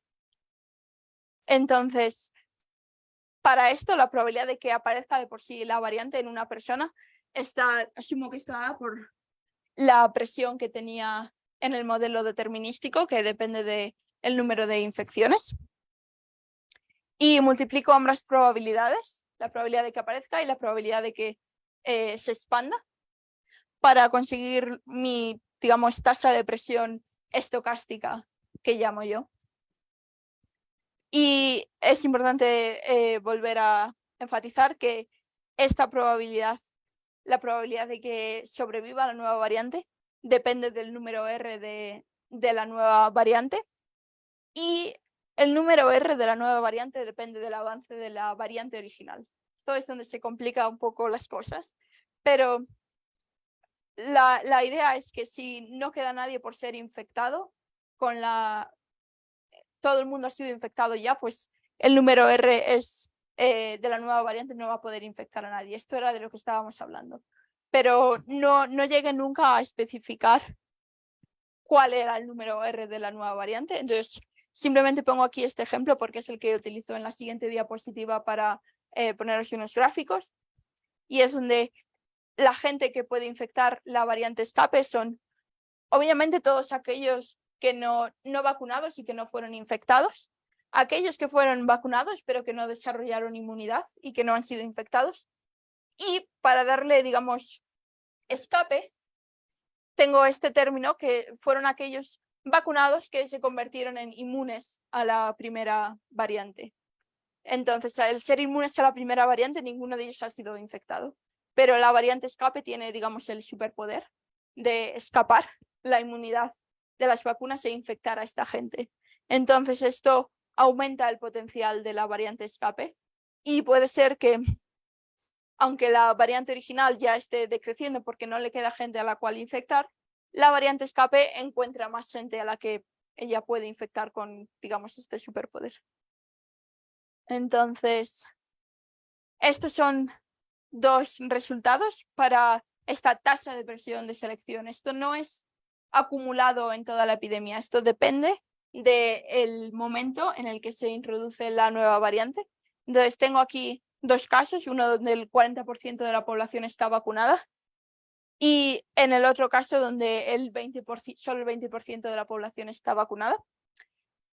Entonces, para esto, la probabilidad de que aparezca de por sí la variante en una persona asumo que está dada por la presión que tenía en el modelo determinístico, que depende del número de infecciones. Y multiplico ambas probabilidades, la probabilidad de que aparezca y la probabilidad de que se expanda, para conseguir mi, digamos, tasa de presión estocástica, que llamo yo. Y es importante volver a enfatizar que esta probabilidad, la probabilidad de que sobreviva la nueva variante, depende del número R de la nueva variante, y el número R de la nueva variante depende del avance de la variante original. Esto es donde se complica un poco las cosas, pero la idea es que si no queda nadie por ser infectado, todo el mundo ha sido infectado ya, pues el número R de la nueva variante no va a poder infectar a nadie. Esto era de lo que estábamos hablando. Pero no llegué nunca a especificar cuál era el número R de la nueva variante. Entonces, simplemente pongo aquí este ejemplo porque es el que utilizo en la siguiente diapositiva para poneros unos gráficos. Y es donde la gente que puede infectar la variante escape son, obviamente, todos aquellos que no vacunados y que no fueron infectados, aquellos que fueron vacunados pero que no desarrollaron inmunidad y que no han sido infectados. Y para darle, digamos, escape, tengo este término que fueron aquellos vacunados que se convirtieron en inmunes a la primera variante. Entonces, al ser inmunes a la primera variante, ninguno de ellos ha sido infectado. Pero la variante escape tiene, digamos, el superpoder de escapar la inmunidad de las vacunas e infectar a esta gente. Entonces, esto aumenta el potencial de la variante escape y puede ser que, aunque la variante original ya esté decreciendo porque no le queda gente a la cual infectar, la variante escape encuentra más gente a la que ella puede infectar con, digamos, este superpoder. Entonces, estos son dos resultados para esta tasa de presión de selección. Esto no es acumulado en toda la epidemia. Esto depende del momento en el que se introduce la nueva variante. Entonces, tengo aquí dos casos, uno donde el 40% de la población está vacunada y en el otro caso donde solo el 20% de la población está vacunada.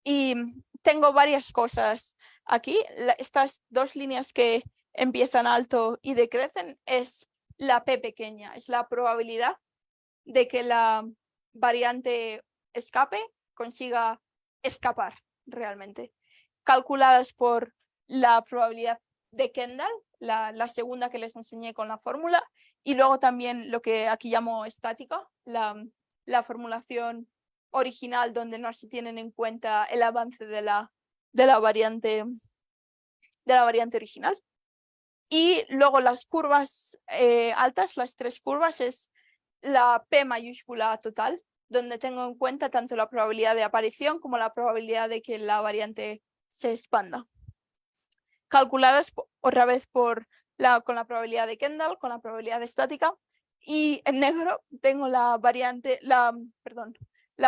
Y tengo varias cosas aquí. Estas dos líneas que empiezan alto y decrecen es la P pequeña, es la probabilidad de que la variante escape consiga escapar realmente, calculadas por la probabilidad de Kendall, la segunda que les enseñé con la fórmula, y luego también lo que aquí llamo estática, la formulación original donde no se tienen en cuenta el avance de la variante original. Y luego las curvas altas, las tres curvas, es la P mayúscula total, donde tengo en cuenta tanto la probabilidad de aparición como la probabilidad de que la variante se expanda. Calculadas otra vez con la probabilidad de Kendall, con la probabilidad de estática. Y en negro tengo la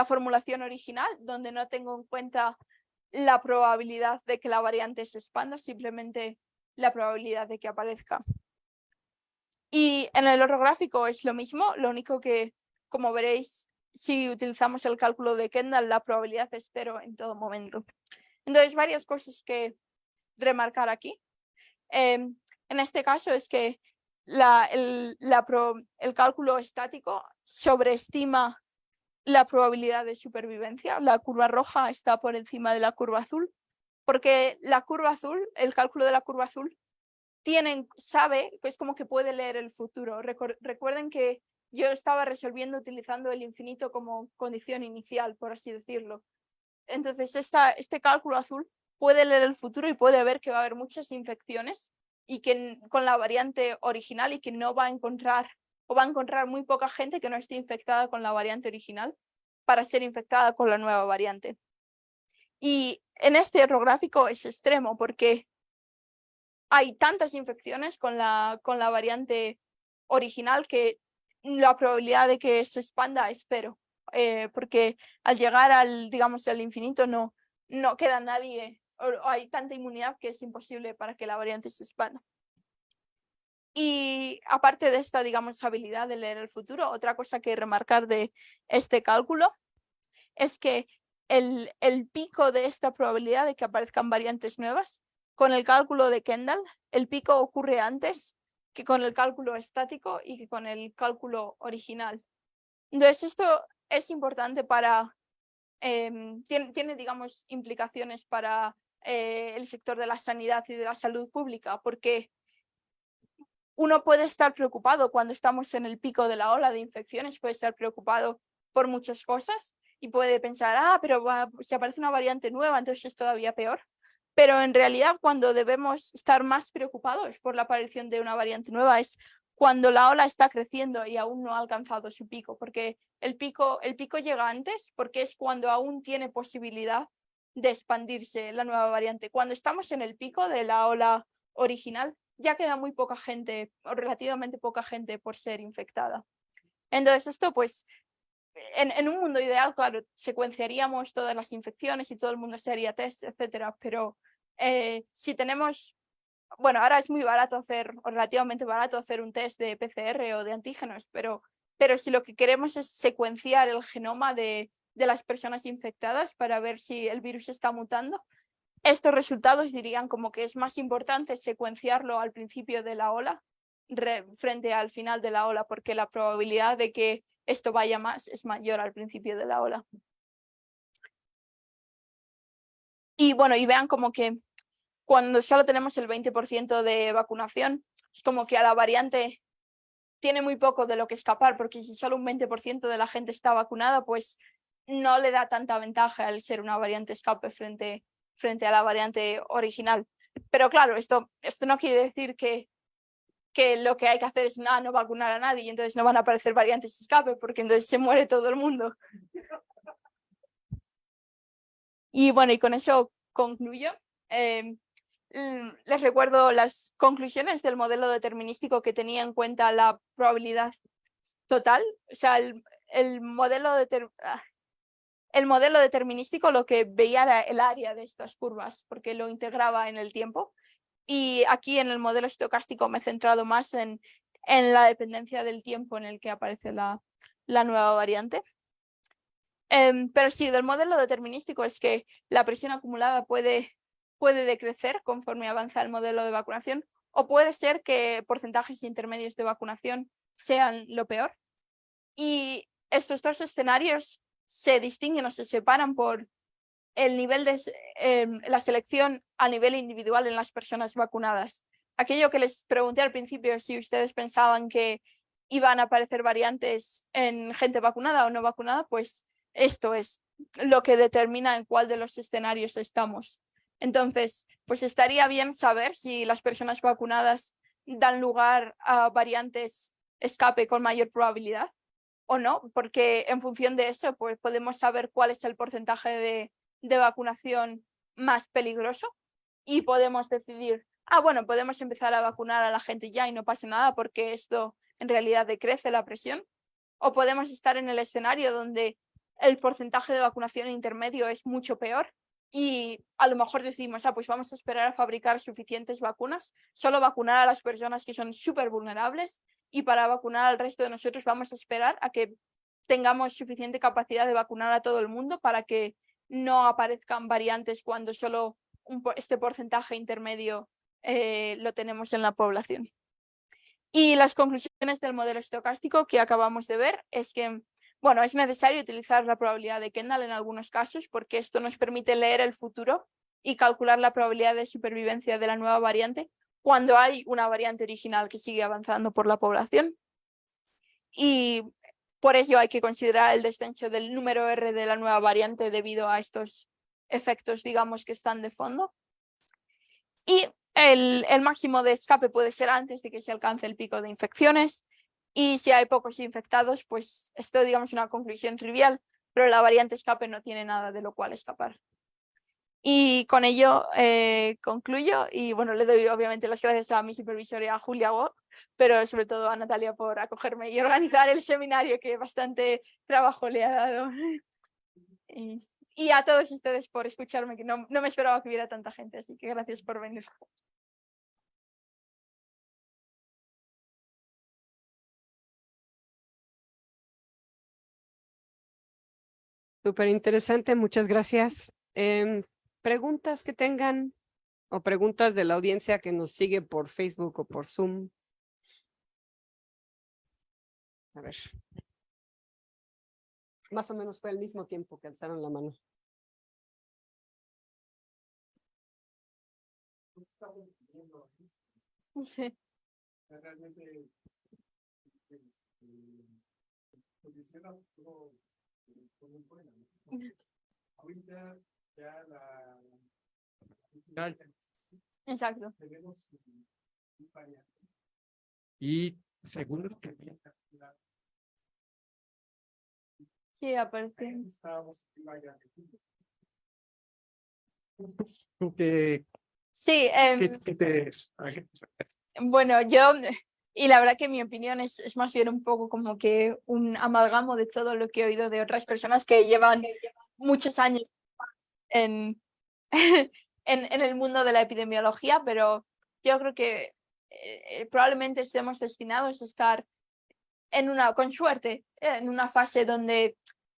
formulación original, donde no tengo en cuenta la probabilidad de que la variante se expanda, simplemente la probabilidad de que aparezca. Y en el otro gráfico es lo mismo, lo único que, como veréis, si utilizamos el cálculo de Kendall, la probabilidad es cero en todo momento. Entonces, varias cosas que remarcar aquí. En este caso es que el cálculo estático sobreestima la probabilidad de supervivencia. La curva roja está por encima de la curva azul, porque la curva azul, el cálculo de la curva azul, sabe que es como que puede leer el futuro. Recuerden que yo estaba resolviendo utilizando el infinito como condición inicial, por así decirlo. Entonces, este cálculo azul puede leer el futuro y puede ver que va a haber muchas infecciones y que con la variante original y que no va a encontrar o va a encontrar muy poca gente que no esté infectada con la variante original para ser infectada con la nueva variante. Y en este otro gráfico es extremo porque hay tantas infecciones con la variante original que la probabilidad de que se expanda es cero, porque al llegar al infinito no queda nadie, o hay tanta inmunidad que es imposible para que la variante se expanda. Y aparte de esta, habilidad de leer el futuro, otra cosa que remarcar de este cálculo es que el pico de esta probabilidad de que aparezcan variantes nuevas, con el cálculo de Kendall, el pico ocurre antes que con el cálculo estático y que con el cálculo original. Entonces, esto es importante para, tiene, digamos, implicaciones para el sector de la sanidad y de la salud pública, porque uno puede estar preocupado cuando estamos en el pico de la ola de infecciones, puede estar preocupado por muchas cosas y puede pensar, pero si aparece una variante nueva, entonces es todavía peor. Pero en realidad, cuando debemos estar más preocupados por la aparición de una variante nueva es cuando la ola está creciendo y aún no ha alcanzado su pico, porque el pico llega antes, porque es cuando aún tiene posibilidad de expandirse la nueva variante. Cuando estamos en el pico de la ola original, ya queda muy poca gente, o relativamente poca gente por ser infectada. Entonces, esto pues, en un mundo ideal, claro, secuenciaríamos todas las infecciones y todo el mundo se haría test, etcétera, pero si tenemos, bueno, ahora es muy barato hacer, o relativamente barato hacer un test de PCR o de antígenos, pero si lo que queremos es secuenciar el genoma de las personas infectadas para ver si el virus está mutando, estos resultados dirían como que es más importante secuenciarlo al principio de la ola frente al final de la ola, porque la probabilidad de que esto vaya más es mayor al principio de la ola. Y bueno, y vean como que cuando solo tenemos el 20% de vacunación, es como que a la variante tiene muy poco de lo que escapar, porque si solo un 20% de la gente está vacunada, pues no le da tanta ventaja al ser una variante escape frente a la variante original. Pero claro, esto no quiere decir que lo que hay que hacer es no vacunar a nadie y entonces no van a aparecer variantes escape, porque entonces se muere todo el mundo. Y bueno, y con eso concluyo. Les recuerdo las conclusiones del modelo determinístico que tenía en cuenta la probabilidad total. O sea, el modelo determinístico lo que veía era el área de estas curvas, porque lo integraba en el tiempo. Y aquí en el modelo estocástico me he centrado más en la dependencia del tiempo en el que aparece la nueva variante. Pero sí, del modelo determinístico es que la presión acumulada puede decrecer conforme avanza el modelo de vacunación, o puede ser que porcentajes intermedios de vacunación sean lo peor. Y estos dos escenarios se distinguen o se separan por el nivel de la selección a nivel individual en las personas vacunadas. Aquello que les pregunté al principio, si ustedes pensaban que iban a aparecer variantes en gente vacunada o no vacunada, pues esto es lo que determina en cuál de los escenarios estamos. Entonces, pues estaría bien saber si las personas vacunadas dan lugar a variantes escape con mayor probabilidad o no, porque en función de eso, pues podemos saber cuál es el porcentaje de vacunación más peligroso y podemos decidir, bueno, podemos empezar a vacunar a la gente ya y no pasa nada porque esto en realidad decrece la presión, o podemos estar en el escenario donde el porcentaje de vacunación intermedio es mucho peor y a lo mejor decidimos, pues vamos a esperar a fabricar suficientes vacunas, solo vacunar a las personas que son súper vulnerables, y para vacunar al resto de nosotros vamos a esperar a que tengamos suficiente capacidad de vacunar a todo el mundo para que no aparezcan variantes cuando solo este porcentaje intermedio lo tenemos en la población. Y las conclusiones del modelo estocástico que acabamos de ver es que, bueno, es necesario utilizar la probabilidad de Kendall en algunos casos porque esto nos permite leer el futuro y calcular la probabilidad de supervivencia de la nueva variante cuando hay una variante original que sigue avanzando por la población. Y por ello hay que considerar el descenso del número R de la nueva variante debido a estos efectos, digamos, que están de fondo. Y el máximo de escape puede ser antes de que se alcance el pico de infecciones. Y si hay pocos infectados, pues esto, digamos, es una conclusión trivial, pero la variante escape no tiene nada de lo cual escapar. Y con ello concluyo y bueno, le doy obviamente las gracias a mi supervisora y a Julia Wok, pero sobre todo a Natalia por acogerme y organizar el seminario que bastante trabajo le ha dado. Y a todos ustedes por escucharme, que no me esperaba que hubiera tanta gente, así que gracias por venir. Súper interesante, muchas gracias. Preguntas que tengan o preguntas de la audiencia que nos sigue por Facebook o por Zoom. A ver. Más o menos fue al mismo tiempo que alzaron la mano. Sí. Realmente posiciona todo como un poema, ¿no? Ahorita ya Exacto. tenemos un variante. Y según lo que vi, Sí, aparece. estábamos en variante. ¿Tú qué Sí, te bueno, y la verdad que mi opinión es más bien un poco como que un amalgamo de todo lo que he oído de otras personas que llevan muchos años en, en el mundo de la epidemiología, pero yo creo que probablemente estemos destinados a estar con suerte, en una fase donde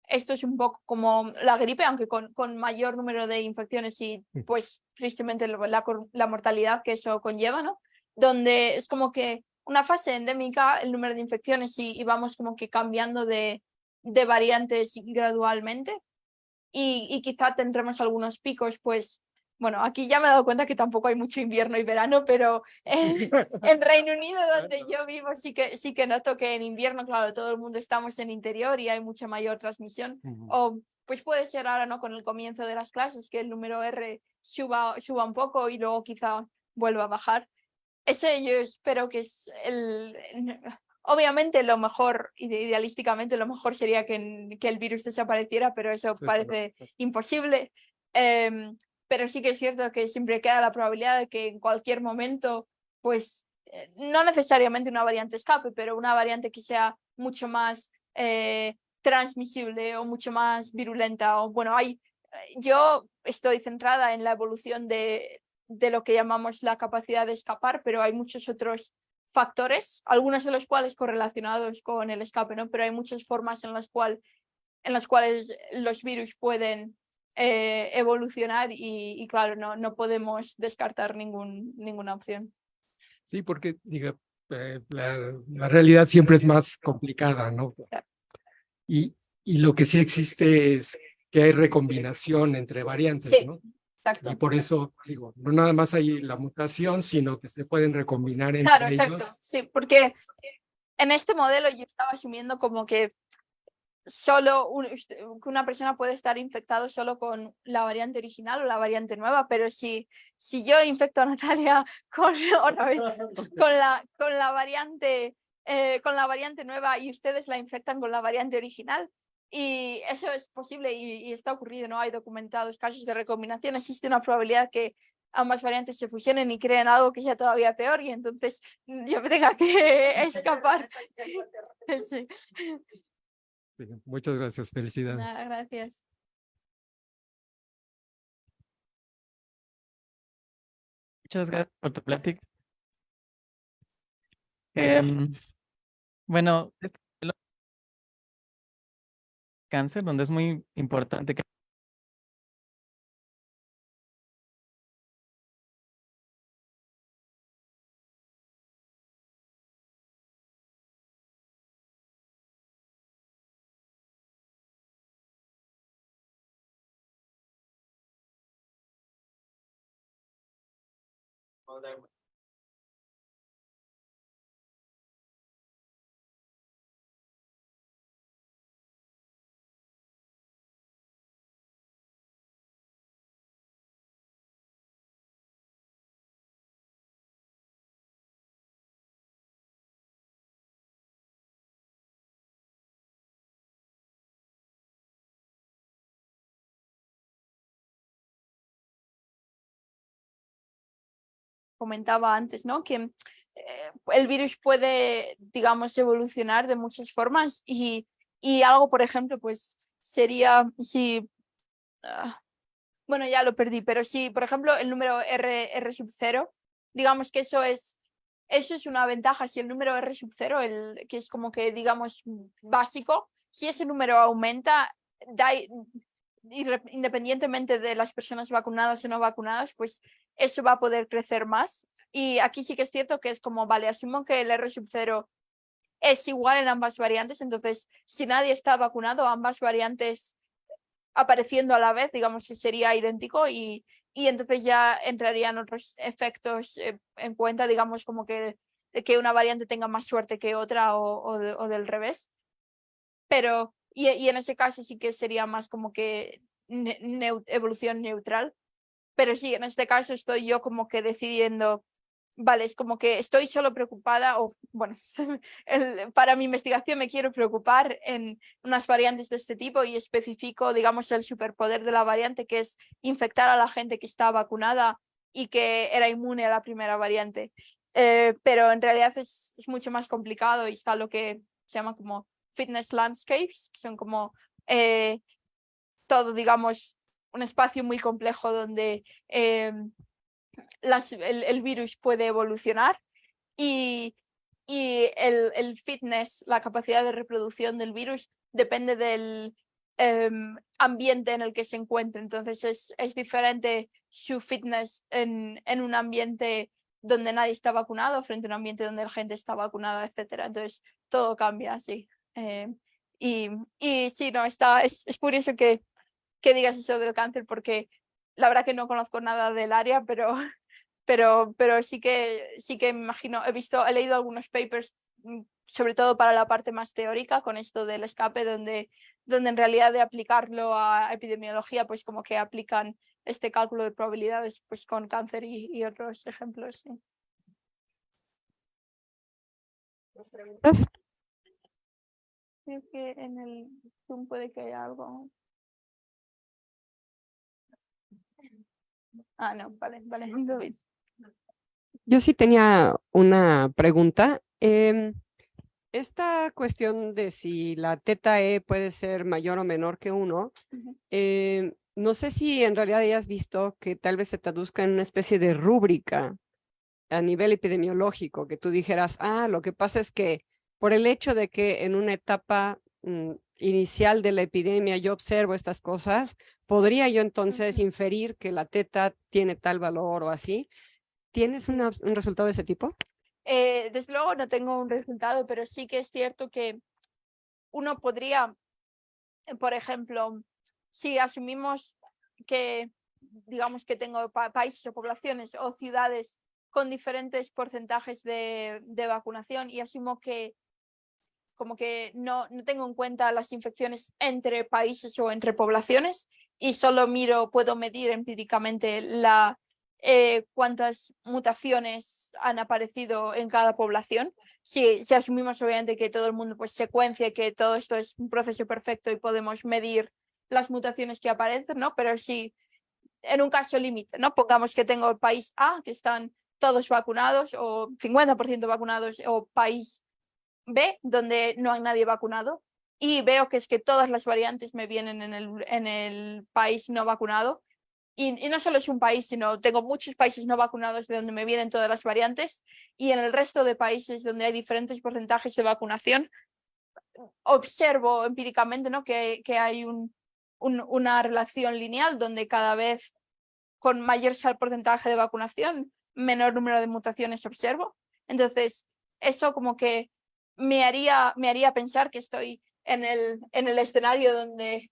esto es un poco como la gripe, aunque con mayor número de infecciones y pues tristemente la mortalidad que eso conlleva, ¿no? Donde es como que una fase endémica, el número de infecciones y vamos como que cambiando de variantes gradualmente y quizá tendremos algunos picos, pues bueno, aquí ya me he dado cuenta que tampoco hay mucho invierno y verano, pero en Reino Unido, donde yo vivo, sí que noto que en invierno, claro, todo el mundo estamos en interior y hay mucha mayor transmisión. O pues puede ser ahora, ¿no? Con el comienzo de las clases, que el número R suba un poco y luego quizá vuelva a bajar. Ese yo espero que es obviamente lo mejor, idealísticamente lo mejor sería que el virus desapareciera, pero eso parece imposible. Pero sí que es cierto que siempre queda la probabilidad de que en cualquier momento, pues no necesariamente una variante escape, pero una variante que sea mucho más transmisible o mucho más virulenta. O bueno, yo estoy centrada en la evolución de lo que llamamos la capacidad de escapar, pero hay muchos otros factores, algunos de los cuales correlacionados con el escape, ¿no? Pero hay muchas formas en las cuales los virus pueden evolucionar y claro, no podemos descartar ninguna opción. Sí, porque diga, la realidad siempre es más complicada, ¿no? Claro. Y lo que sí existe es que hay recombinación entre variantes, Sí, ¿no? exacto. Y por eso, digo, no nada más hay la mutación, sino que se pueden recombinar entre Claro, ellos. exacto. Sí, porque en este modelo yo estaba asumiendo como que que una persona puede estar infectado solo con la variante original o la variante nueva, pero si yo infecto a Natalia otra vez, con la variante nueva y ustedes la infectan con la variante original, y eso es posible y está ocurrido, ¿no? Hay documentados casos de recombinación, existe una probabilidad que ambas variantes se fusionen y creen algo que sea todavía peor y entonces yo me tenga que escapar. Sí. Sí, muchas gracias, felicidades. Nada, gracias. Muchas gracias por tu plática. Bueno, este es el cáncer, donde es muy importante que comentaba antes, ¿no? Que el virus puede, digamos, evolucionar de muchas formas y algo, por ejemplo, pues sería si, bueno, ya lo perdí, pero si, por ejemplo, el número R sub 0, digamos que eso es una ventaja. Si el número R sub 0, que es como que, digamos, básico, si ese número aumenta, independientemente de las personas vacunadas o no vacunadas, pues eso va a poder crecer más. Y aquí sí que es cierto que es como, vale, asumo que el R sub 0 es igual en ambas variantes. Entonces, si nadie está vacunado, ambas variantes apareciendo a la vez, digamos que sería idéntico y entonces ya entrarían otros efectos en cuenta, digamos como que una variante tenga más suerte que otra o del revés. Pero, y en ese caso sí que sería más como que evolución neutral. Pero sí, en este caso estoy yo como que decidiendo, vale, es como que estoy solo preocupada, o bueno, para mi investigación me quiero preocupar en unas variantes de este tipo y especifico, digamos, el superpoder de la variante, que es infectar a la gente que está vacunada y que era inmune a la primera variante. Pero en realidad es mucho más complicado y está lo que se llama como fitness landscapes, que son como todo, digamos, un espacio muy complejo donde el virus puede evolucionar y el fitness, la capacidad de reproducción del virus, depende del ambiente en el que se encuentre. Entonces es diferente su fitness en un ambiente donde nadie está vacunado frente a un ambiente donde la gente está vacunada, etcétera. Entonces todo cambia así. Y sí, no, es curioso que digas eso del cáncer, porque la verdad que no conozco nada del área, pero sí que me imagino, he leído algunos papers, sobre todo para la parte más teórica, con esto del escape, donde en realidad de aplicarlo a epidemiología, pues como que aplican este cálculo de probabilidades pues con cáncer y otros ejemplos. Sí. ¿Preguntas? Creo que en el Zoom puede que haya algo. Ah, no, vale, David. Yo sí tenía una pregunta. Esta cuestión de si la teta E puede ser mayor o menor que 1, no sé si en realidad hayas visto que tal vez se traduzca en una especie de rúbrica a nivel epidemiológico, que tú dijeras, lo que pasa es que por el hecho de que en una etapa inicial de la epidemia yo observo estas cosas, podría yo entonces inferir que la teta tiene tal valor o así. ¿Tienes un resultado de ese tipo? Desde luego no tengo un resultado, pero sí que es cierto que uno podría, por ejemplo, si asumimos que, digamos que tengo países o poblaciones o ciudades con diferentes porcentajes de vacunación y asumo que como que no tengo en cuenta las infecciones entre países o entre poblaciones y solo puedo medir empíricamente cuántas mutaciones han aparecido en cada población. Si asumimos obviamente que todo el mundo pues secuencia, que todo esto es un proceso perfecto y podemos medir las mutaciones que aparecen, ¿no? Pero si en un caso límite, ¿no? Pongamos que tengo el país A, que están todos vacunados o 50% vacunados, o país B, donde no hay nadie vacunado, y veo que es que todas las variantes me vienen en el país no vacunado. Y no solo es un país, sino tengo muchos países no vacunados de donde me vienen todas las variantes, y en el resto de países donde hay diferentes porcentajes de vacunación, observo empíricamente, ¿no? que hay una relación lineal donde cada vez con mayor sea el porcentaje de vacunación, menor número de mutaciones observo. Entonces, eso como que me haría pensar que estoy en el escenario donde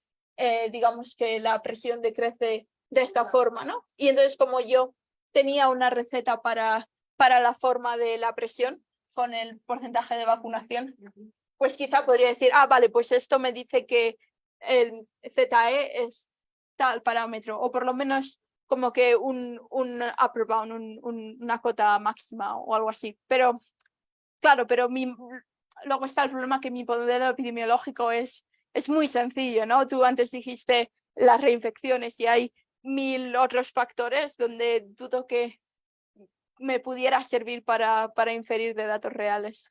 digamos que la presión decrece de esta forma, ¿no? Y entonces como yo tenía una receta para la forma de la presión con el porcentaje de vacunación, pues quizá podría decir, vale, pues esto me dice que el ZE es tal parámetro, o por lo menos como que un upper bound, una cota máxima o algo así. Pero claro, luego está el problema que mi modelo epidemiológico es muy sencillo, ¿no? Tú antes dijiste las reinfecciones y hay 1000 otros factores donde dudo que me pudiera servir para inferir de datos reales.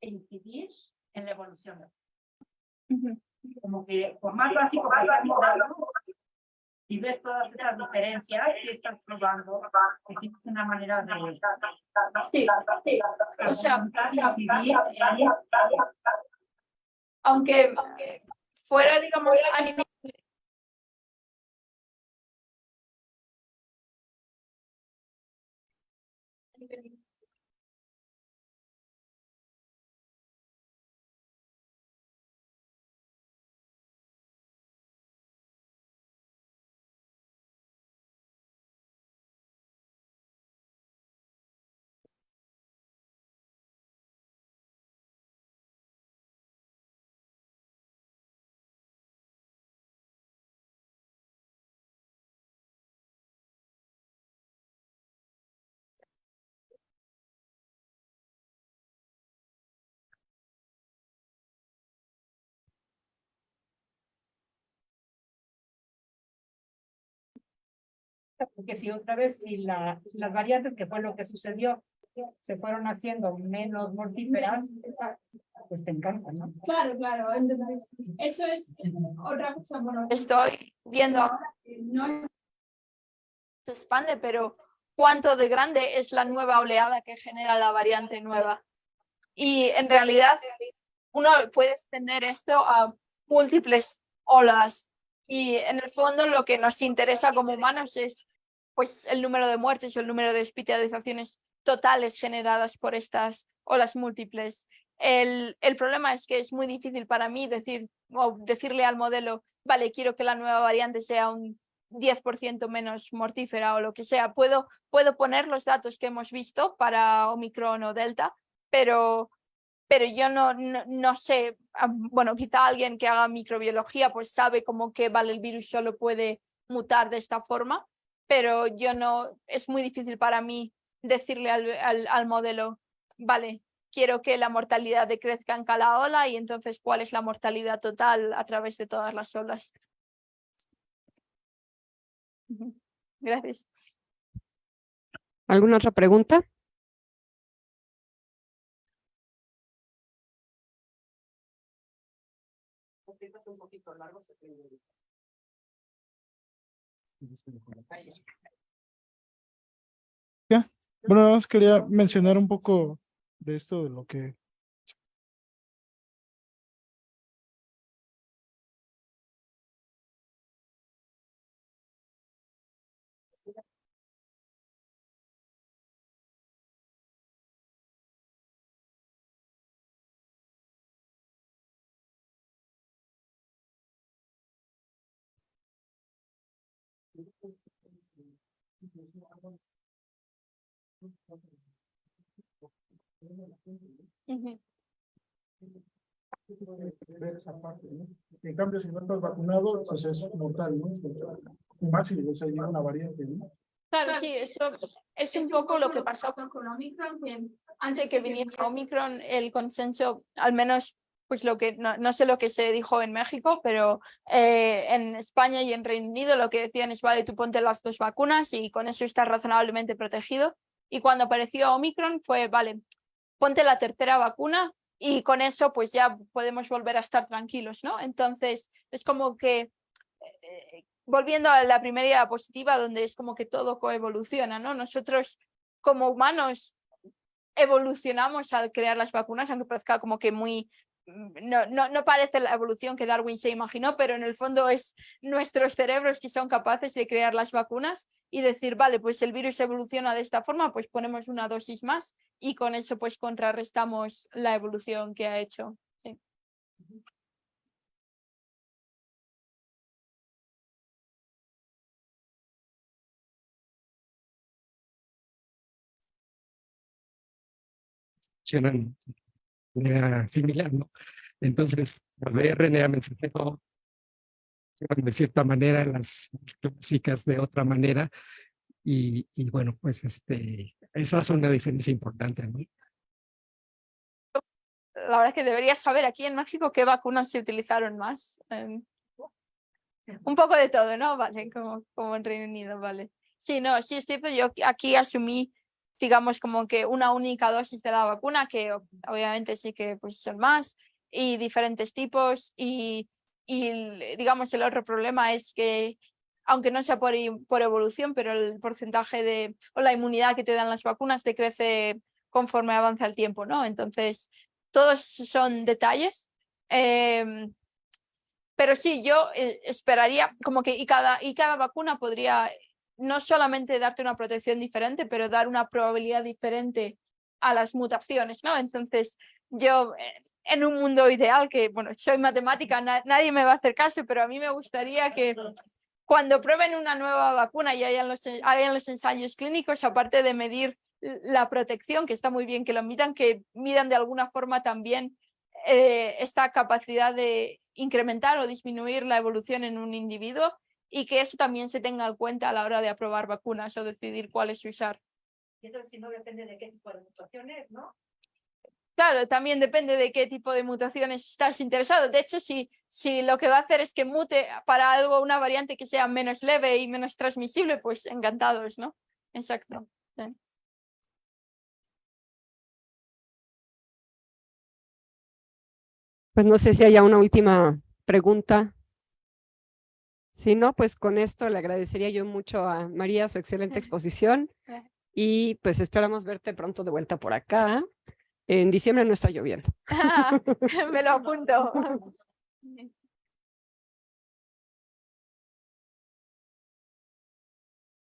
E incidir en la evolución. como que por más básico que sea el modelo, si ves todas esas diferencias que estás probando, que tienes una manera de Sí, o sea, argumentar y decidir aunque fuera, digamos, a nivel porque si otra vez, si las variantes, que fue lo que sucedió, se fueron haciendo menos mortíferas, pues te encanta, ¿no? Claro, claro. Entonces, eso es otra cosa. Bueno, estoy viendo ahora que no se expande, pero cuánto de grande es la nueva oleada que genera la variante nueva. Y en realidad, uno puede extender esto a múltiples olas. Y en el fondo, lo que nos interesa como humanos es pues, el número de muertes o el número de hospitalizaciones totales generadas por estas olas múltiples. El problema es que es muy difícil para mí decirle al modelo, vale, quiero que la nueva variante sea un 10% menos mortífera o lo que sea. Puedo poner los datos que hemos visto para Omicron o Delta, pero yo no sé, bueno, quizá alguien que haga microbiología pues sabe como que, vale, el virus solo puede mutar de esta forma, pero yo no, es muy difícil para mí decirle al modelo, vale, quiero que la mortalidad decrezca en cada ola y entonces cuál es la mortalidad total a través de todas las olas. Gracias. ¿Alguna otra pregunta? Un poquito largo, se puede... Ya, bueno, nada más quería mencionar un poco de esto, de lo que ver esa parte, ¿no? En cambio, si no estás vacunado, pues es mortal, ¿no? Fácil, o sea, llega una variante, ¿no? Claro, sí, eso es un poco lo que pasó con Omicron, que antes de que viniera Omicron, el consenso, al menos, pues lo que, no sé lo que se dijo en México, pero en España y en Reino Unido lo que decían es, vale, tú ponte las 2 vacunas y con eso estás razonablemente protegido. Y cuando apareció Omicron fue, vale, ponte la 3ª vacuna y con eso pues ya podemos volver a estar tranquilos, ¿no? Entonces, es como que volviendo a la primera diapositiva, donde es como que todo coevoluciona, ¿no? Nosotros como humanos evolucionamos al crear las vacunas, aunque parezca como que muy... No parece la evolución que Darwin se imaginó, pero en el fondo es nuestros cerebros que son capaces de crear las vacunas y decir, vale, pues el virus evoluciona de esta forma, pues ponemos una dosis más y con eso pues contrarrestamos la evolución que ha hecho. Sí. Funcionan de manera similar, ¿no? Entonces, los de RNA mensajero de cierta manera, las clásicas de otra manera, y bueno, pues eso hace una diferencia importante, ¿no? La verdad es que deberías saber aquí en México qué vacunas se utilizaron más. Un poco de todo, ¿no? Vale, como en Reino Unido, vale. Sí, no, sí es cierto, yo aquí asumí, digamos, como que una única dosis de la vacuna, que obviamente sí que pues son más, y diferentes tipos, y digamos, el otro problema es que, aunque no sea por evolución, pero el porcentaje o la inmunidad que te dan las vacunas te crece conforme avanza el tiempo, ¿no? Entonces, todos son detalles. Pero sí, yo esperaría como que y cada vacuna podría no solamente darte una protección diferente, pero dar una probabilidad diferente a las mutaciones, ¿no? Entonces, yo en un mundo ideal, que bueno, soy matemática, nadie me va a hacer caso, pero a mí me gustaría que cuando prueben una nueva vacuna y hayan los ensayos clínicos, aparte de medir la protección, que está muy bien que lo midan, que midan de alguna forma también esta capacidad de incrementar o disminuir la evolución en un individuo, y que eso también se tenga en cuenta a la hora de aprobar vacunas o decidir cuáles usar. Y eso si no depende de qué tipo de mutaciones, ¿no? Claro, también depende de qué tipo de mutaciones estás interesado. De hecho, si lo que va a hacer es que mute para una variante que sea menos leve y menos transmisible, pues encantados, ¿no? Exacto. Sí. Pues no sé si haya una última pregunta. Si no, pues con esto le agradecería yo mucho a María su excelente exposición y pues esperamos verte pronto de vuelta por acá. En diciembre no está lloviendo. Me lo apunto.